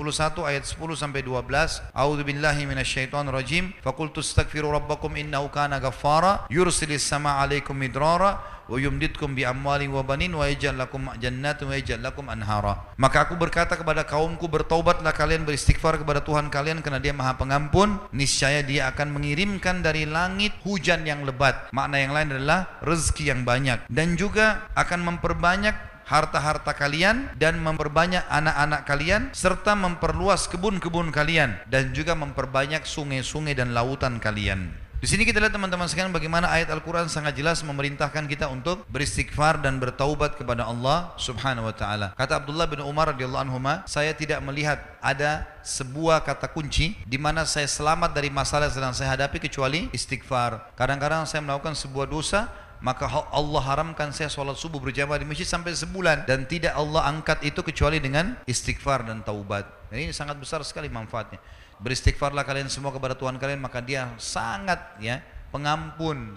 ayat 10 sampai 12. A'udzu billahi minasyaitonir rajim. Faqultu astaghfiru rabbakum innahu kana ghaffara yursilis samaa 'alaikum midrara wa yumditkum bi amwalin wa banin wa yaj'al lakum jannatin wa yaj'al lakum anhara. Maka aku berkata kepada kaumku, bertaubatlah kalian, beristighfar kepada Tuhan kalian karena Dia Maha Pengampun. Niscaya Dia akan mengirimkan dari langit hujan yang lebat. Makna yang lain adalah rezeki yang banyak, dan juga akan memperbanyak harta-harta kalian dan memperbanyak anak-anak kalian, serta memperluas kebun-kebun kalian, dan juga memperbanyak sungai-sungai dan lautan kalian. Di sini kita lihat teman-teman sekalian bagaimana ayat Al-Quran sangat jelas memerintahkan kita untuk beristighfar dan bertaubat kepada Allah Subhanahu wa taala. Kata Abdullah bin Umar radhiyallahu anhuma, saya tidak melihat ada sebuah kata kunci di mana saya selamat dari masalah yang sedang saya hadapi kecuali istighfar. Kadang-kadang saya melakukan sebuah dosa, maka Allah haramkan saya sholat subuh berjamaah di masjid sampai sebulan, dan tidak Allah angkat itu kecuali dengan istighfar dan taubat. Dan ini sangat besar sekali manfaatnya. Beristighfarlah kalian semua kepada Tuhan kalian, maka Dia sangat pengampun.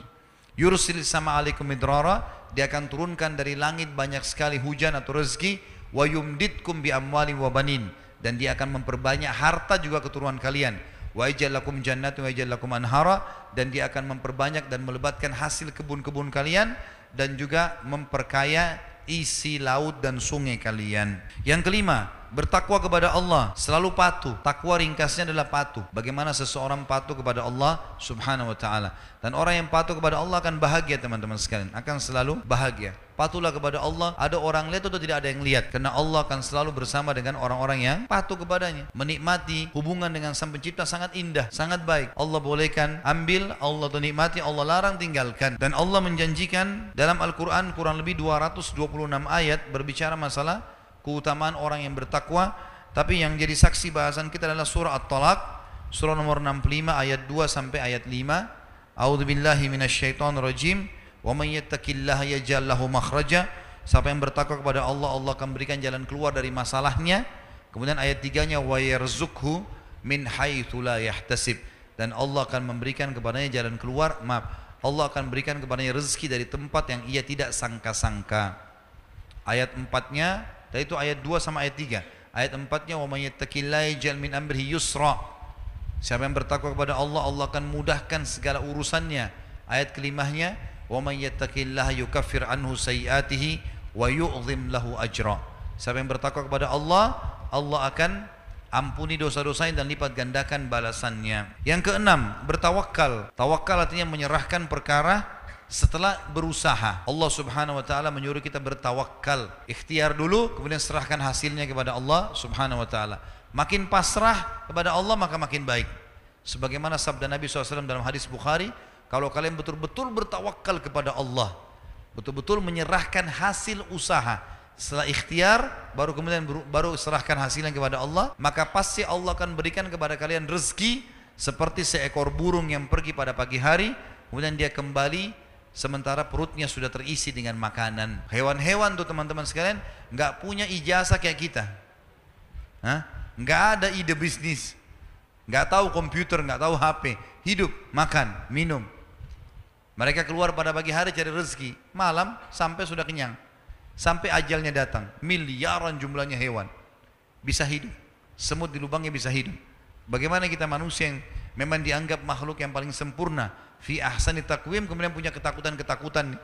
Yursil sama alaikum midrara, Dia akan turunkan dari langit banyak sekali hujan atau rezeki. Wa yumditkum bi amwalin wa banin, dan Dia akan memperbanyak harta juga keturunan kalian. Wa yaj'al lakum jannatin wa yaj'al lakum anhara, dan Dia akan memperbanyak dan melebatkan hasil kebun-kebun kalian, dan juga memperkaya isi laut dan sungai kalian. Yang kelima, bertakwa kepada Allah, selalu patuh. Takwa ringkasnya adalah patuh. Bagaimana seseorang patuh kepada Allah Subhanahu wa taala. Dan orang yang patuh kepada Allah akan bahagia teman-teman sekalian, akan selalu bahagia. Patuhlah kepada Allah, ada orang lihat atau tidak ada yang lihat, karena Allah akan selalu bersama dengan orang-orang yang patuh kepadanya. Menikmati hubungan dengan Sang Pencipta sangat indah, sangat baik. Allah bolehkan ambil, Allah nikmati, Allah larang tinggalkan. Dan Allah menjanjikan dalam Al-Quran kurang lebih 226 ayat berbicara masalah keutamaan orang yang bertakwa. Tapi yang jadi saksi bahasan kita adalah surah At-Talaq, surah nomor 65 ayat 2 sampai ayat 5. A'udzubillahi minasyaitonirrajim. Wa may yattaqillaha yaj'al lahu makhraja. Siapa yang bertakwa kepada Allah, Allah akan berikan jalan keluar dari masalahnya. Kemudian ayat 3-nya wa yarzuqhu min haitsu la yahtasib, dan Allah akan memberikan kepadanya jalan keluar, Allah akan berikan kepadanya rezeki dari tempat yang ia tidak sangka-sangka. Ayat 4-nya, yaitu ayat 2 sama ayat 3. Ayat 4-nya wa may yattaqillaha yaj'al min amrihi yusra. Siapa yang bertakwa kepada Allah, Allah akan mudahkan segala urusannya. Ayat kelimahnya wa may yattaqillaha yukaffir anhu sayyi'atihi wa yu'dhim lahu ajra. Siapa yang bertakwa kepada Allah, Allah akan ampuni dosa-dosanya dan lipat gandakan balasannya. Yang keenam, bertawakal. Tawakal artinya menyerahkan perkara setelah berusaha. Allah Subhanahu wa taala menyuruh kita bertawakal. Ikhtiar dulu, kemudian serahkan hasilnya kepada Allah Subhanahu wa taala. Makin pasrah kepada Allah maka makin baik. Sebagaimana sabda Nabi SAW dalam hadis Bukhari, kalau kalian betul-betul bertawakal kepada Allah, betul-betul menyerahkan hasil usaha, setelah ikhtiar baru kemudian baru serahkan hasilnya kepada Allah, maka pasti Allah akan berikan kepada kalian rezeki seperti seekor burung yang pergi pada pagi hari, kemudian dia kembali sementara perutnya sudah terisi dengan makanan. Hewan-hewan tuh teman-teman sekalian nggak punya ijazah kayak kita, nggak ada ide bisnis, nggak tahu komputer, nggak tahu HP, hidup, makan, minum. Mereka keluar pada pagi hari cari rezeki, malam sampai sudah kenyang, sampai ajalnya datang. Miliaran jumlahnya hewan bisa hidup, semut di lubangnya bisa hidup. Bagaimana kita manusia yang memang dianggap makhluk yang paling sempurna, fi ahsani taqwim, kemudian punya ketakutan-ketakutan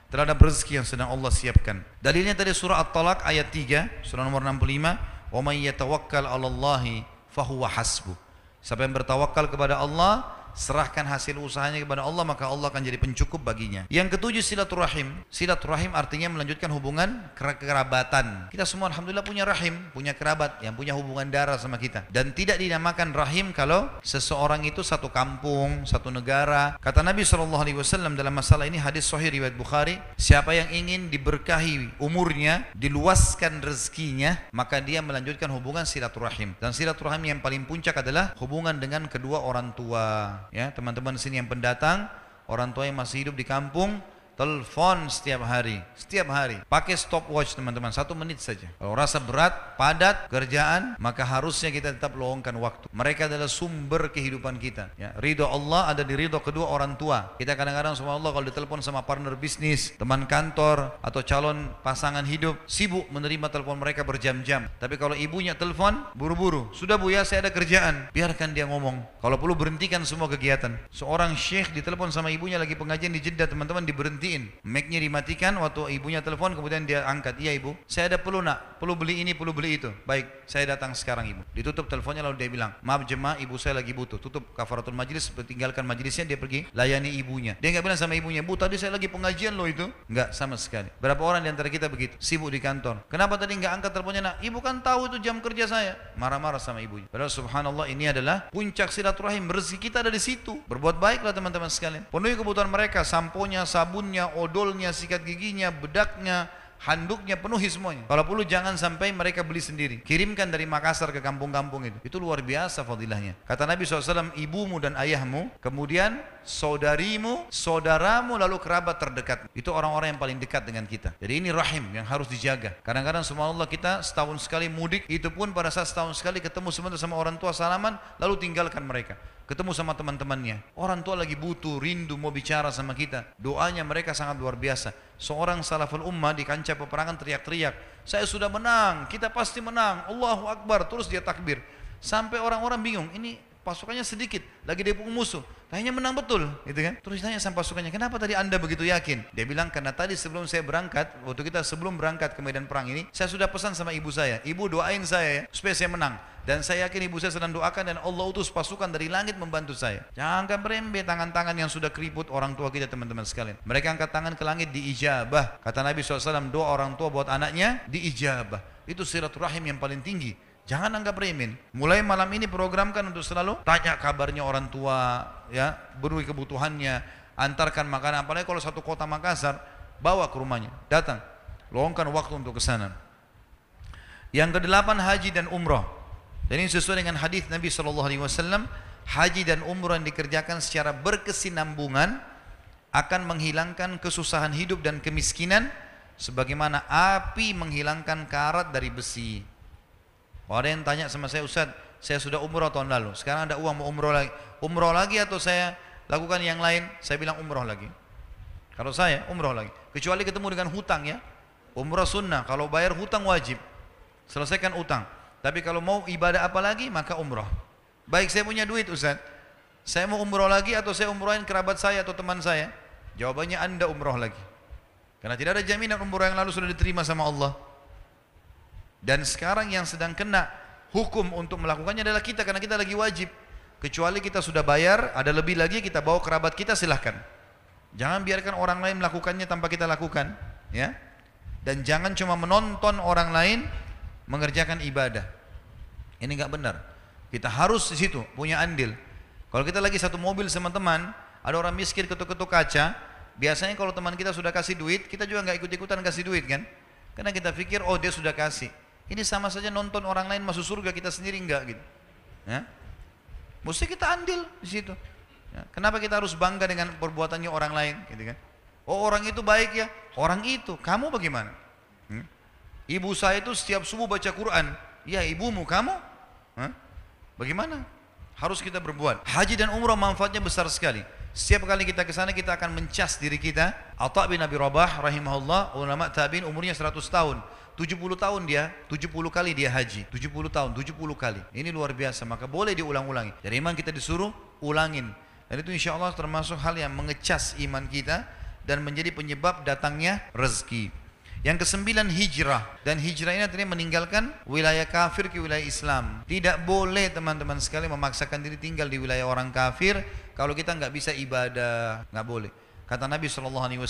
terhadap rezeki yang sedang Allah siapkan. Dalilnya tadi surah At-Talaq ayat 3, surah nomor 65, wa may yatawakkal 'alallahi fahuwa hasbuh. Siapa yang bertawakal kepada Allah, serahkan hasil usahanya kepada Allah, maka Allah akan jadi pencukup baginya. Yang ketujuh, silaturahim. Silaturahim artinya melanjutkan hubungan kerabatan. Kita semua alhamdulillah punya rahim, punya kerabat yang punya hubungan darah sama kita. Dan tidak dinamakan rahim kalau seseorang itu satu kampung, satu negara. Kata Nabi SAW dalam masalah ini, hadis sahih riwayat Bukhari, siapa yang ingin diberkahi umurnya, diluaskan rezekinya, maka dia melanjutkan hubungan silaturahim. Dan silaturahim yang paling puncak adalah hubungan dengan kedua orang tua. Ya, teman-teman di sini yang pendatang, orang tua yang masih hidup di kampung, telepon setiap hari, pakai stopwatch teman-teman, 1 menit saja. Kalau rasa berat, padat kerjaan, maka harusnya kita tetap luangkan waktu. Mereka adalah sumber kehidupan kita. Ya, ridho Allah ada di ridho kedua orang tua. Kita kadang-kadang subhanallah kalau ditelepon sama partner bisnis, teman kantor, atau calon pasangan hidup, sibuk menerima telepon mereka berjam-jam. Tapi kalau ibunya telepon, buru-buru, sudah bu ya saya ada kerjaan, biarkan dia ngomong. Kalau perlu berhentikan semua kegiatan. Seorang syekh ditelepon sama ibunya lagi pengajian di Jeddah, teman-teman, diberhentikan diberhentiin, mic-nya dimatikan. Waktu ibunya telepon kemudian dia angkat, iya ibu, saya ada perlu nak, perlu beli ini, perlu beli itu. Baik, saya datang sekarang ibu. Ditutup teleponnya lalu dia bilang, maaf jemaah, ibu saya lagi butuh. Tutup kafaratul majlis, tinggalkan majlisnya, dia pergi layani ibunya. Dia nggak bilang sama ibunya, bu tadi saya lagi pengajian loh itu. Nggak sama sekali. Berapa orang di antara kita begitu, sibuk di kantor. Kenapa tadi nggak angkat teleponnya nak? Ibu kan tahu itu jam kerja saya. Marah-marah sama ibunya. Padahal subhanallah ini adalah puncak silaturahim. Rezeki kita ada di situ. Berbuat baiklah teman-teman sekalian. Penuhi kebutuhan mereka, samponya, sabunnya, odolnya, sikat giginya, bedaknya, handuknya, penuhi semuanya. Kalau perlu jangan sampai mereka beli sendiri. Kirimkan dari Makassar ke kampung-kampung itu. Itu luar biasa fadilahnya. Kata Nabi SAW, ibumu dan ayahmu, kemudian saudarimu, saudaramu, lalu kerabat terdekat. Itu orang-orang yang paling dekat dengan kita. Jadi ini rahim yang harus dijaga. Kadang-kadang subhanallah kita setahun sekali mudik, itu pun pada saat setahun sekali ketemu sebentar sama orang tua salaman, lalu tinggalkan mereka. Ketemu sama teman-temannya. Orang tua lagi butuh, rindu mau bicara sama kita. Doanya mereka sangat luar biasa. Seorang salaful ummah di kancah peperangan teriak-teriak, saya sudah menang, kita pasti menang, Allahu Akbar. Terus dia takbir. Sampai orang-orang bingung, ini pasukannya sedikit, lagi dipukul musuh. Kayaknya menang betul, gitu kan? Terus ditanya sama pasukannya, kenapa tadi anda begitu yakin? Dia bilang, karena tadi sebelum saya berangkat, waktu kita sebelum berangkat ke medan perang ini, saya sudah pesan sama ibu saya, ibu doain saya ya, supaya saya menang. Dan saya yakin ibu saya sedang doakan dan Allah utus pasukan dari langit membantu saya. Jangan berembe tangan-tangan yang sudah keriput orang tua kita teman-teman sekalian. Mereka angkat tangan ke langit diijabah. Kata Nabi SAW, doa orang tua buat anaknya diijabah. Itu silaturahim yang paling tinggi. Jangan anggap remeh. Mulai malam ini programkan untuk selalu tanya kabarnya orang tua, ya, beri kebutuhannya, antarkan makanan. Apalagi kalau satu kota Makassar, bawa ke rumahnya, datang, luangkan waktu untuk ke sana. Yang kedelapan, haji dan umrah. Dan ini sesuai dengan hadis Nabi SAW, haji dan umrah yang dikerjakan secara berkesinambungan akan menghilangkan kesusahan hidup dan kemiskinan, sebagaimana api menghilangkan karat dari besi. Ada yang tanya sama saya, Ustaz, saya sudah umrah tahun lalu, sekarang ada uang mau umrah lagi atau saya lakukan yang lain? Saya bilang umrah lagi. Kalau saya umrah lagi, kecuali ketemu dengan hutang ya. Umrah sunnah, kalau bayar hutang wajib, selesaikan hutang. Tapi kalau mau ibadah apa lagi, maka umrah. Baik, saya punya duit Ustaz, saya mau umrah lagi atau saya umrahin kerabat saya atau teman saya? Jawabannya anda umrah lagi, karena tidak ada jaminan umrah yang lalu sudah diterima sama Allah. Dan sekarang yang sedang kena hukum untuk melakukannya adalah kita, karena kita lagi wajib. Kecuali kita sudah bayar, ada lebih lagi, kita bawa kerabat kita, silahkan. Jangan biarkan orang lain melakukannya tanpa kita lakukan, ya. Dan jangan cuma menonton orang lain mengerjakan ibadah. Ini nggak benar. Kita harus di situ punya andil. Kalau kita lagi satu mobil sama teman, ada orang miskin ketuk-ketuk kaca, biasanya kalau teman kita sudah kasih duit, kita juga nggak ikut-ikutan kasih duit kan? Karena kita pikir, oh dia sudah kasih. Ini sama saja nonton orang lain masuk surga, kita sendiri enggak gitu. Ya? Mesti kita andil di situ. Ya. Kenapa kita harus bangga dengan perbuatannya orang lain? Gitu kan? Oh orang itu baik ya, orang itu. Kamu bagaimana? Ibu saya itu setiap subuh baca Quran. Ya ibumu, kamu? Bagaimana? Harus kita berbuat. Haji dan umrah manfaatnya besar sekali. Setiap kali kita ke sana kita akan mencas diri kita. Atha bin Abi Rabah rahimahullah, ulama tabi'in, umurnya 100 tahun. 70 tahun dia, 70 kali dia haji. 70 tahun, 70 kali. Ini luar biasa, maka boleh diulang-ulangi. Jadi memang kita disuruh ulangin. Dan itu insya Allah termasuk hal yang mengecas iman kita dan menjadi penyebab datangnya rezeki. Yang kesembilan, hijrah. Dan hijrah ini artinya meninggalkan wilayah kafir ke wilayah Islam. Tidak boleh teman-teman sekali memaksakan diri tinggal di wilayah orang kafir kalau kita nggak bisa ibadah, nggak boleh. Kata Nabi SAW,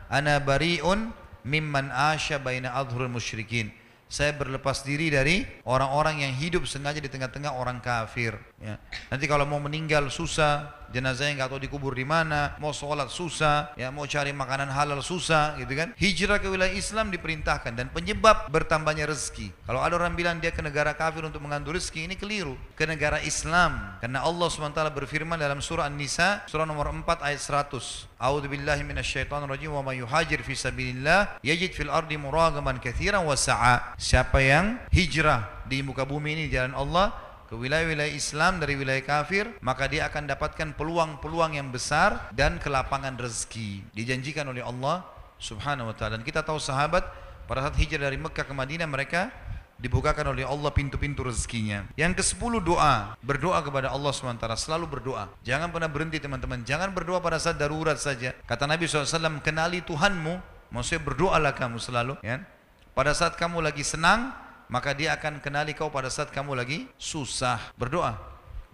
ana bari'un mimman asya baina adhurul musyrikin. Saya berlepas diri dari orang-orang yang hidup sengaja di tengah-tengah orang kafir. Ya. Nanti kalau mau meninggal susah, jenazahnya nggak tahu dikubur di mana, mau sholat susah, ya mau cari makanan halal susah, gitu kan? Hijrah ke wilayah Islam diperintahkan dan penyebab bertambahnya rezeki. Kalau ada orang bilang dia ke negara kafir untuk mengambil rezeki, ini keliru. Ke negara Islam, karena Allah SWT berfirman dalam surah An-Nisa, surah nomor 4 ayat 100. A'udzubillahi minasyaitonirrajim, wa may yuhajir fi sabilillah yajid fil ardi muragaman katsiran wa sa'a. Siapa yang hijrah di muka bumi ini di jalan Allah ke wilayah-wilayah Islam dari wilayah kafir, maka dia akan dapatkan peluang-peluang yang besar dan kelapangan rezeki dijanjikan oleh Allah Subhanahu wa taala. Dan kita tahu sahabat pada saat hijrah dari Mekah ke Madinah, mereka dibukakan oleh Allah pintu-pintu rezekinya. Yang ke-10 doa, berdoa kepada Allah SWT, selalu berdoa. Jangan pernah berhenti teman-teman, jangan berdoa pada saat darurat saja. Kata Nabi SAW, kenali Tuhanmu, maksudnya berdoalah kamu selalu. Ya. Pada saat kamu lagi senang, maka dia akan kenali kau pada saat kamu lagi susah. Berdoa.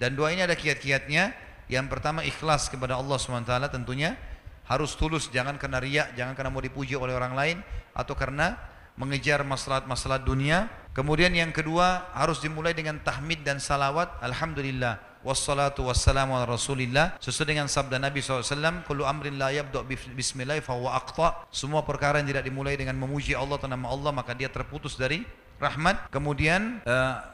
Dan doa ini ada kiat-kiatnya. Yang pertama ikhlas kepada Allah SWT tentunya. Harus tulus, jangan karena riak, jangan karena mau dipuji oleh orang lain, atau karena mengejar masalah-masalah dunia. Kemudian yang kedua harus dimulai dengan tahmid dan salawat. Alhamdulillah wassalatu wassalamu ala rasulillah, sesuai dengan sabda Nabi SAW, kullu amrin la yabda' bismillah fahuwa aqta. Semua perkara yang tidak dimulai dengan memuji Allah atau nama Allah, maka dia terputus dari rahmat. Kemudian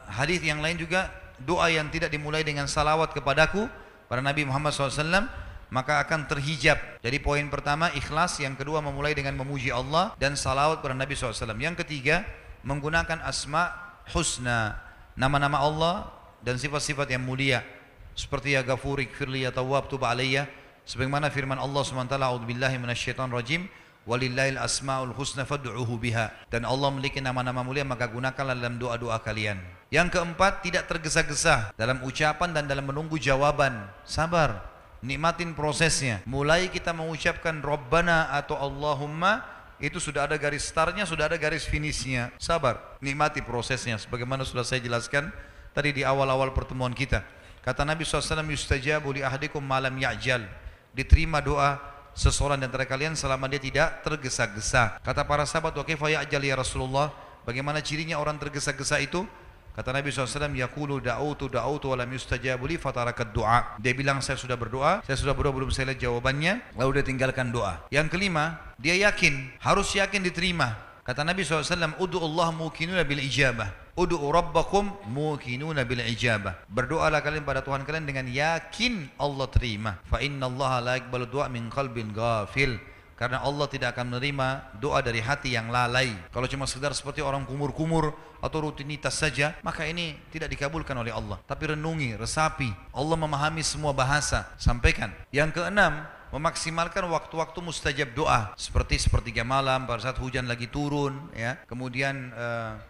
hadis yang lain juga, doa yang tidak dimulai dengan salawat kepadaku pada Nabi Muhammad SAW, maka akan terhijab. Jadi poin pertama ikhlas, yang kedua memulai dengan memuji Allah dan salawat pada Nabi SAW. Yang ketiga menggunakan asma husna, nama-nama Allah dan sifat-sifat yang mulia, seperti ya Ghafur, Ighfirli, ya Tawwab, Tub alayya, sebagaimana firman Allah SWT, a'udzubillahi minasyaitonir rajim, walillahil asmaul husna fad'uhu biha. Dan Allah memiliki nama-nama mulia, maka gunakanlah dalam doa-doa kalian. Yang keempat, tidak tergesa-gesa dalam ucapan dan dalam menunggu jawaban. Sabar, nikmatin prosesnya. Mulai kita mengucapkan Rabbana atau Allahumma, itu sudah ada garis startnya, sudah ada garis finishnya. Sabar, nikmati prosesnya. Sebagaimana sudah saya jelaskan tadi di awal-awal pertemuan kita. Kata Nabi SAW, yustajabu li ahadikum malam ya'jal. Diterima doa seseorang di antara kalian selama dia tidak tergesa-gesa. Kata para sahabat, wa kaifa ya'jal ya Rasulullah? Bagaimana cirinya orang tergesa-gesa itu? Kata Nabi SAW, yaqulu da'utu wa lam yustajabu li fatarakat du'a. Dia bilang, saya sudah berdoa belum saya lihat jawabannya, lalu dia tinggalkan doa. Yang kelima, dia yakin, harus yakin diterima. Kata Nabi SAW, ud'u'allah muqinuna bil ijabah. Ud'u rabbakum muqinuna bil ijabah. Berdoalah kalian pada Tuhan kalian dengan yakin Allah terima. Fa innallaha la yaqbalu du'a min qalbin ghafil. Karena Allah tidak akan menerima doa dari hati yang lalai. Kalau cuma sekedar seperti orang kumur-kumur atau rutinitas saja, maka ini tidak dikabulkan oleh Allah. Tapi renungi, resapi. Allah memahami semua bahasa. Sampaikan. Yang keenam, memaksimalkan waktu-waktu mustajab doa, seperti sepertiga malam pada saat hujan lagi turun, ya. Kemudian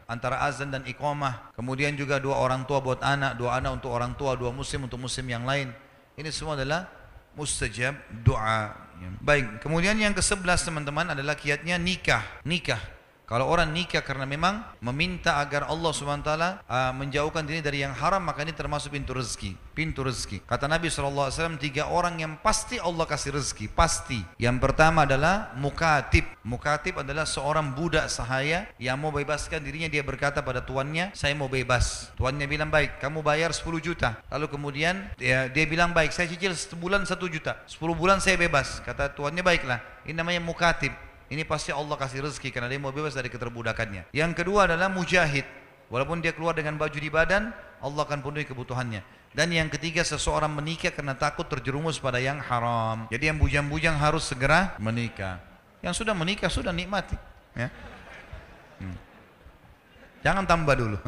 antara azan dan iqamah. Kemudian juga doa orang tua buat anak, doa anak untuk orang tua, doa muslim untuk muslim yang lain. Ini semua adalah mustajab doa. Baik, kemudian yang ke-11 teman-teman adalah kiatnya nikah. Kalau orang nikah karena memang meminta agar Allah SWT menjauhkan diri dari yang haram, maka ini termasuk pintu rezeki. Kata Nabi SAW, 3 orang yang pasti Allah kasih rezeki, pasti. Yang pertama adalah mukatib. Mukatib adalah seorang budak sahaya yang mau bebaskan dirinya. Dia berkata pada tuannya, saya mau bebas. Tuannya bilang, baik, kamu bayar 10 juta. Lalu kemudian dia bilang, baik, saya cicil sebulan 1 juta, 10 bulan saya bebas. Kata tuannya, baiklah, ini namanya mukatib. Ini pasti Allah kasih rezeki karena dia mau bebas dari keterbudakannya. Yang kedua adalah mujahid. Walaupun dia keluar dengan baju di badan, Allah akan penuhi kebutuhannya. Dan yang ketiga, seseorang menikah karena takut terjerumus pada yang haram. Jadi yang bujang-bujang harus segera menikah. Yang sudah menikah, sudah nikmati. Ya. Jangan tambah dulu.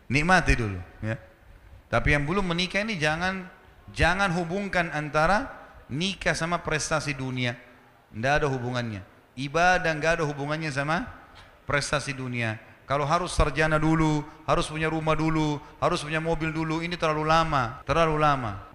Nikmati dulu. Ya. Tapi yang belum menikah ini jangan hubungkan antara nikah sama prestasi dunia. Tidak ada hubungannya. Ibadah tidak ada hubungannya sama prestasi dunia. Kalau harus sarjana dulu, harus punya rumah dulu, harus punya mobil dulu, ini terlalu lama.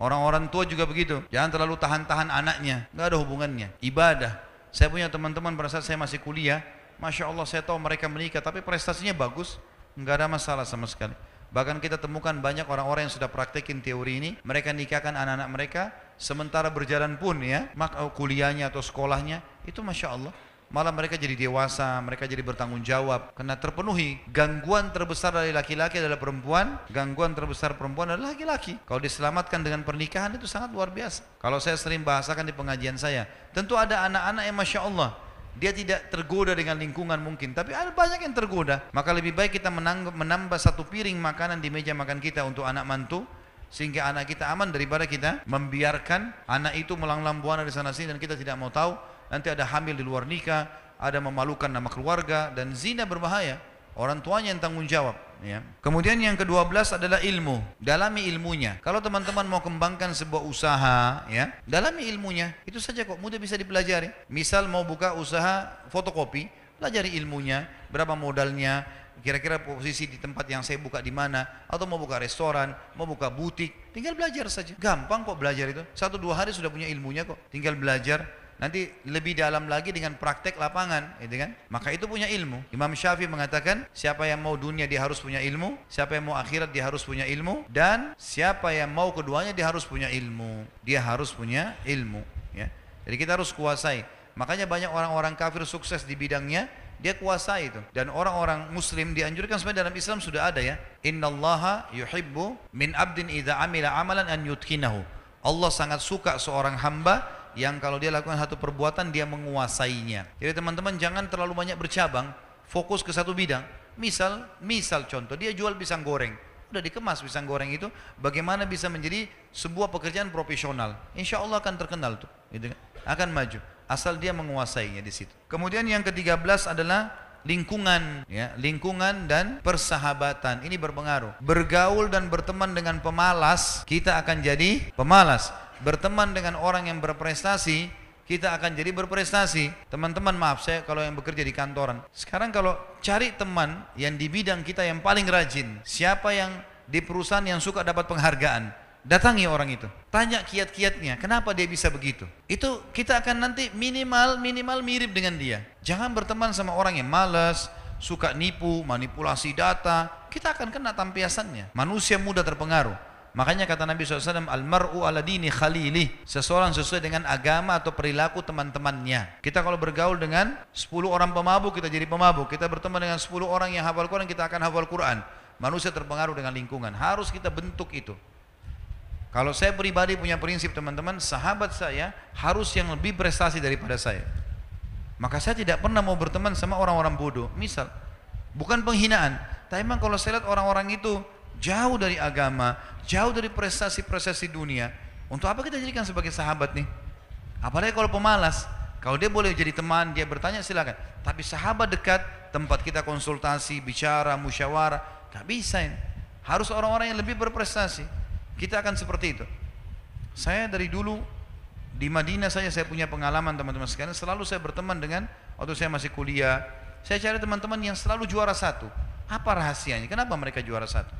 Orang-orang tua juga begitu. Jangan terlalu tahan-tahan anaknya. Tidak ada hubungannya. Ibadah. Saya punya teman-teman pada saat saya masih kuliah, Masya Allah saya tahu mereka menikah, tapi prestasinya bagus. Tidak ada masalah sama sekali. Bahkan kita temukan banyak orang-orang yang sudah praktekin teori ini, mereka nikahkan anak-anak mereka, sementara berjalan pun ya, kuliahnya atau sekolahnya, itu Masya Allah, malah mereka jadi dewasa, mereka jadi bertanggung jawab, karena terpenuhi. Gangguan terbesar dari laki-laki adalah perempuan, gangguan terbesar perempuan adalah laki-laki. Kalau diselamatkan dengan pernikahan itu sangat luar biasa. Kalau saya sering bahasakan di pengajian saya, tentu ada anak-anak yang Masya Allah, dia tidak tergoda dengan lingkungan mungkin, tapi ada banyak yang tergoda. Maka lebih baik kita menambah 1 piring makanan di meja makan kita untuk anak mantu, sehingga anak kita aman, daripada kita membiarkan anak itu melanglang buana di sana sini dan kita tidak mau tahu. Nanti ada hamil di luar nikah, ada memalukan nama keluarga, dan zina berbahaya. Orang tuanya yang tanggung jawab. Ya. Kemudian yang ke-12 adalah ilmu. Dalami ilmunya. Kalau teman-teman mau kembangkan sebuah usaha, ya, dalami ilmunya. Itu saja kok, mudah bisa dipelajari. Misal mau buka usaha fotokopi, pelajari ilmunya, berapa modalnya, kira-kira posisi di tempat yang saya buka di mana, atau mau buka restoran, mau buka butik, tinggal belajar saja. Gampang kok belajar itu. 1-2 hari sudah punya ilmunya kok. Tinggal belajar. Nanti lebih dalam lagi dengan praktek lapangan, gitu kan? Maka itu punya ilmu. Imam Syafi'i mengatakan, siapa yang mau dunia dia harus punya ilmu, siapa yang mau akhirat dia harus punya ilmu, dan siapa yang mau keduanya dia harus punya ilmu. Dia harus punya ilmu, ya. Jadi kita harus kuasai. Makanya banyak orang-orang kafir sukses di bidangnya, dia kuasai itu. Dan orang-orang muslim dianjurkan, sebenarnya dalam Islam sudah ada ya. Innallaha yuhibbu min abdin idza amila amalan an yutqinahu. Allah sangat suka seorang hamba yang kalau dia lakukan satu perbuatan dia menguasainya. Jadi teman-teman jangan terlalu banyak bercabang, fokus ke satu bidang. Misal contoh, dia jual pisang goreng. Udah dikemas pisang goreng itu, bagaimana bisa menjadi sebuah pekerjaan profesional. Insya Allah akan terkenal tuh, gitu kan? Akan maju. Asal dia menguasainya di situ. Kemudian yang ke-13 adalah lingkungan, ya, lingkungan dan persahabatan. Ini berpengaruh. Bergaul dan berteman dengan pemalas, kita akan jadi pemalas. Berteman dengan orang yang berprestasi, kita akan jadi berprestasi. Teman-teman maaf, saya kalau yang bekerja di kantoran, sekarang kalau cari teman yang di bidang kita yang paling rajin, siapa yang di perusahaan yang suka dapat penghargaan, datangi orang itu, tanya kiat-kiatnya, kenapa dia bisa begitu. Itu kita akan nanti minimal mirip dengan dia. Jangan berteman sama orang yang malas, suka nipu, manipulasi data, kita akan kena tampiasannya. Manusia mudah terpengaruh. Makanya kata Nabi SAW, almar'u ala dini khalili, seseorang sesuai dengan agama atau perilaku teman-temannya. Kita kalau bergaul dengan 10 orang pemabuk, kita jadi pemabuk. Kita berteman dengan 10 orang yang hafal Quran, kita akan hafal Quran. Manusia terpengaruh dengan lingkungan, harus kita bentuk itu. Kalau saya pribadi punya prinsip teman-teman, sahabat saya harus yang lebih prestasi daripada saya. Maka saya tidak pernah mau berteman sama orang-orang bodoh. Misal, bukan penghinaan, tapi memang kalau saya lihat orang-orang itu jauh dari agama, jauh dari prestasi-prestasi dunia, untuk apa kita jadikan sebagai sahabat nih? Apalagi kalau pemalas. Kalau dia boleh jadi teman, dia bertanya silakan. Tapi sahabat dekat, tempat kita konsultasi, bicara, musyawarah, gak bisa ini. Harus orang-orang yang lebih berprestasi. Kita akan seperti itu. Saya dari dulu di Madinah saya punya pengalaman teman-teman sekalian. Selalu saya berteman dengan, waktu saya masih kuliah, saya cari teman-teman yang selalu juara satu. Apa rahasianya? Kenapa mereka juara satu?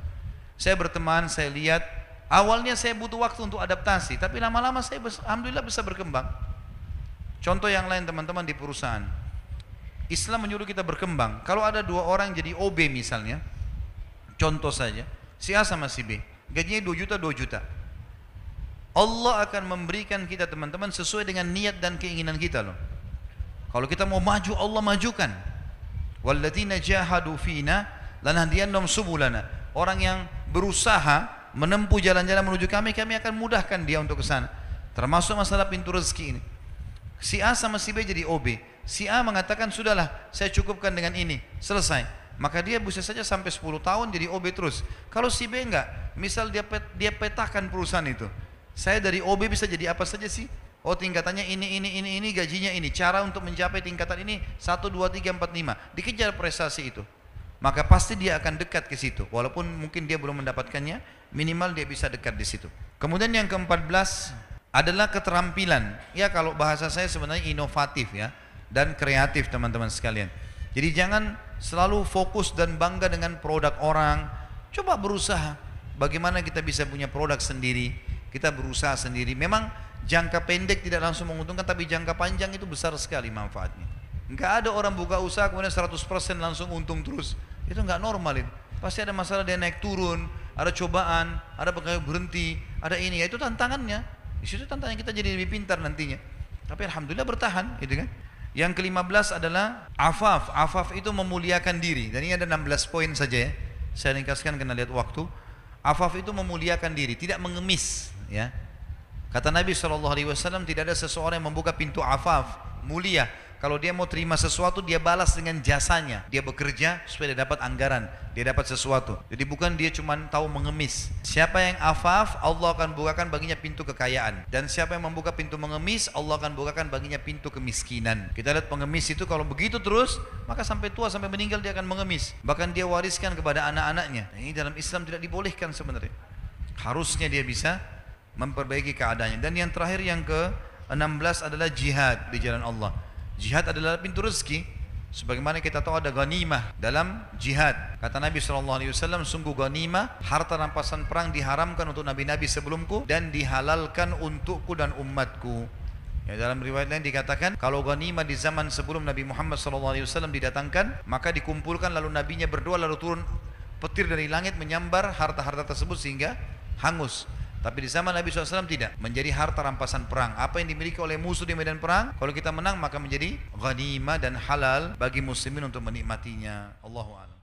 Saya berteman, saya lihat, awalnya saya butuh waktu untuk adaptasi, tapi lama-lama saya alhamdulillah bisa berkembang. Contoh yang lain teman-teman di perusahaan, Islam menyuruh kita berkembang. Kalau ada 2 orang jadi OB misalnya, contoh saja, si A sama si B, gajinya 2 juta, 2 juta. Allah akan memberikan kita teman-teman sesuai dengan niat dan keinginan kita loh. Kalau kita mau maju, Allah majukan. Walladzina jahadu fina lanahdiyannahum subulana. Orang yang berusaha menempuh jalan-jalan menuju kami akan mudahkan dia untuk ke sana. Termasuk masalah pintu rezeki ini. Si A sama si B jadi OB. Si A mengatakan sudahlah, saya cukupkan dengan ini, selesai. Maka dia bisa saja sampai 10 tahun jadi OB terus. Kalau si B enggak, misal dia petakan perusahaan itu. Saya dari OB bisa jadi apa saja sih? Oh tingkatannya ini, gajinya ini. Cara untuk mencapai tingkatan ini 1, 2, 3, 4, 5. Dikejar prestasi itu. Maka pasti dia akan dekat ke situ. Walaupun mungkin dia belum mendapatkannya, minimal dia bisa dekat di situ. Kemudian yang ke-14 adalah keterampilan. Ya kalau bahasa saya sebenarnya inovatif ya, dan kreatif teman-teman sekalian. Jadi jangan selalu fokus dan bangga dengan produk orang. Coba berusaha bagaimana kita bisa punya produk sendiri. Kita berusaha sendiri. Memang jangka pendek tidak langsung menguntungkan, tapi jangka panjang itu besar sekali manfaatnya. Enggak ada orang buka usaha kemudian 100% langsung untung terus. Itu enggak normalin. Pasti ada masalah, dia naik turun, ada cobaan, ada pegawai berhenti, ada ini. Ya itu tantangannya. Di situ tantangan kita jadi lebih pintar nantinya. Tapi alhamdulillah bertahan, gitu kan? Yang ke-15 adalah afaf. Afaf itu memuliakan diri. Dan ini ada 16 poin saja ya. Saya ringkaskan karena lihat waktu. Afaf itu memuliakan diri, tidak mengemis, ya. Kata Nabi SAW, tidak ada seseorang yang membuka pintu afaf, mulia. Kalau dia mau terima sesuatu, dia balas dengan jasanya. Dia bekerja supaya dia dapat anggaran, dia dapat sesuatu. Jadi bukan dia cuma tahu mengemis. Siapa yang afaf, Allah akan bukakan baginya pintu kekayaan. Dan siapa yang membuka pintu mengemis, Allah akan bukakan baginya pintu kemiskinan. Kita lihat pengemis itu kalau begitu terus, maka sampai tua, sampai meninggal dia akan mengemis. Bahkan dia wariskan kepada anak-anaknya. Ini dalam Islam tidak dibolehkan sebenarnya. Harusnya dia bisa memperbaiki keadaannya. Dan yang terakhir yang ke-16 adalah jihad di jalan Allah. Jihad adalah pintu rezeki. Sebagaimana kita tahu ada ghanimah dalam jihad. Kata Nabi SAW, sungguh ghanimah, harta rampasan perang diharamkan untuk nabi-nabi sebelumku dan dihalalkan untukku dan umatku. Ya, dalam riwayat lain dikatakan kalau ghanimah di zaman sebelum Nabi Muhammad SAW didatangkan, maka dikumpulkan lalu nabinya berdoa lalu turun petir dari langit menyambar harta-harta tersebut sehingga hangus. Tapi di zaman Nabi SAW tidak, menjadi harta rampasan perang. Apa yang dimiliki oleh musuh di medan perang, kalau kita menang maka menjadi ghanimah dan halal bagi muslimin untuk menikmatinya. Allahu a'lam.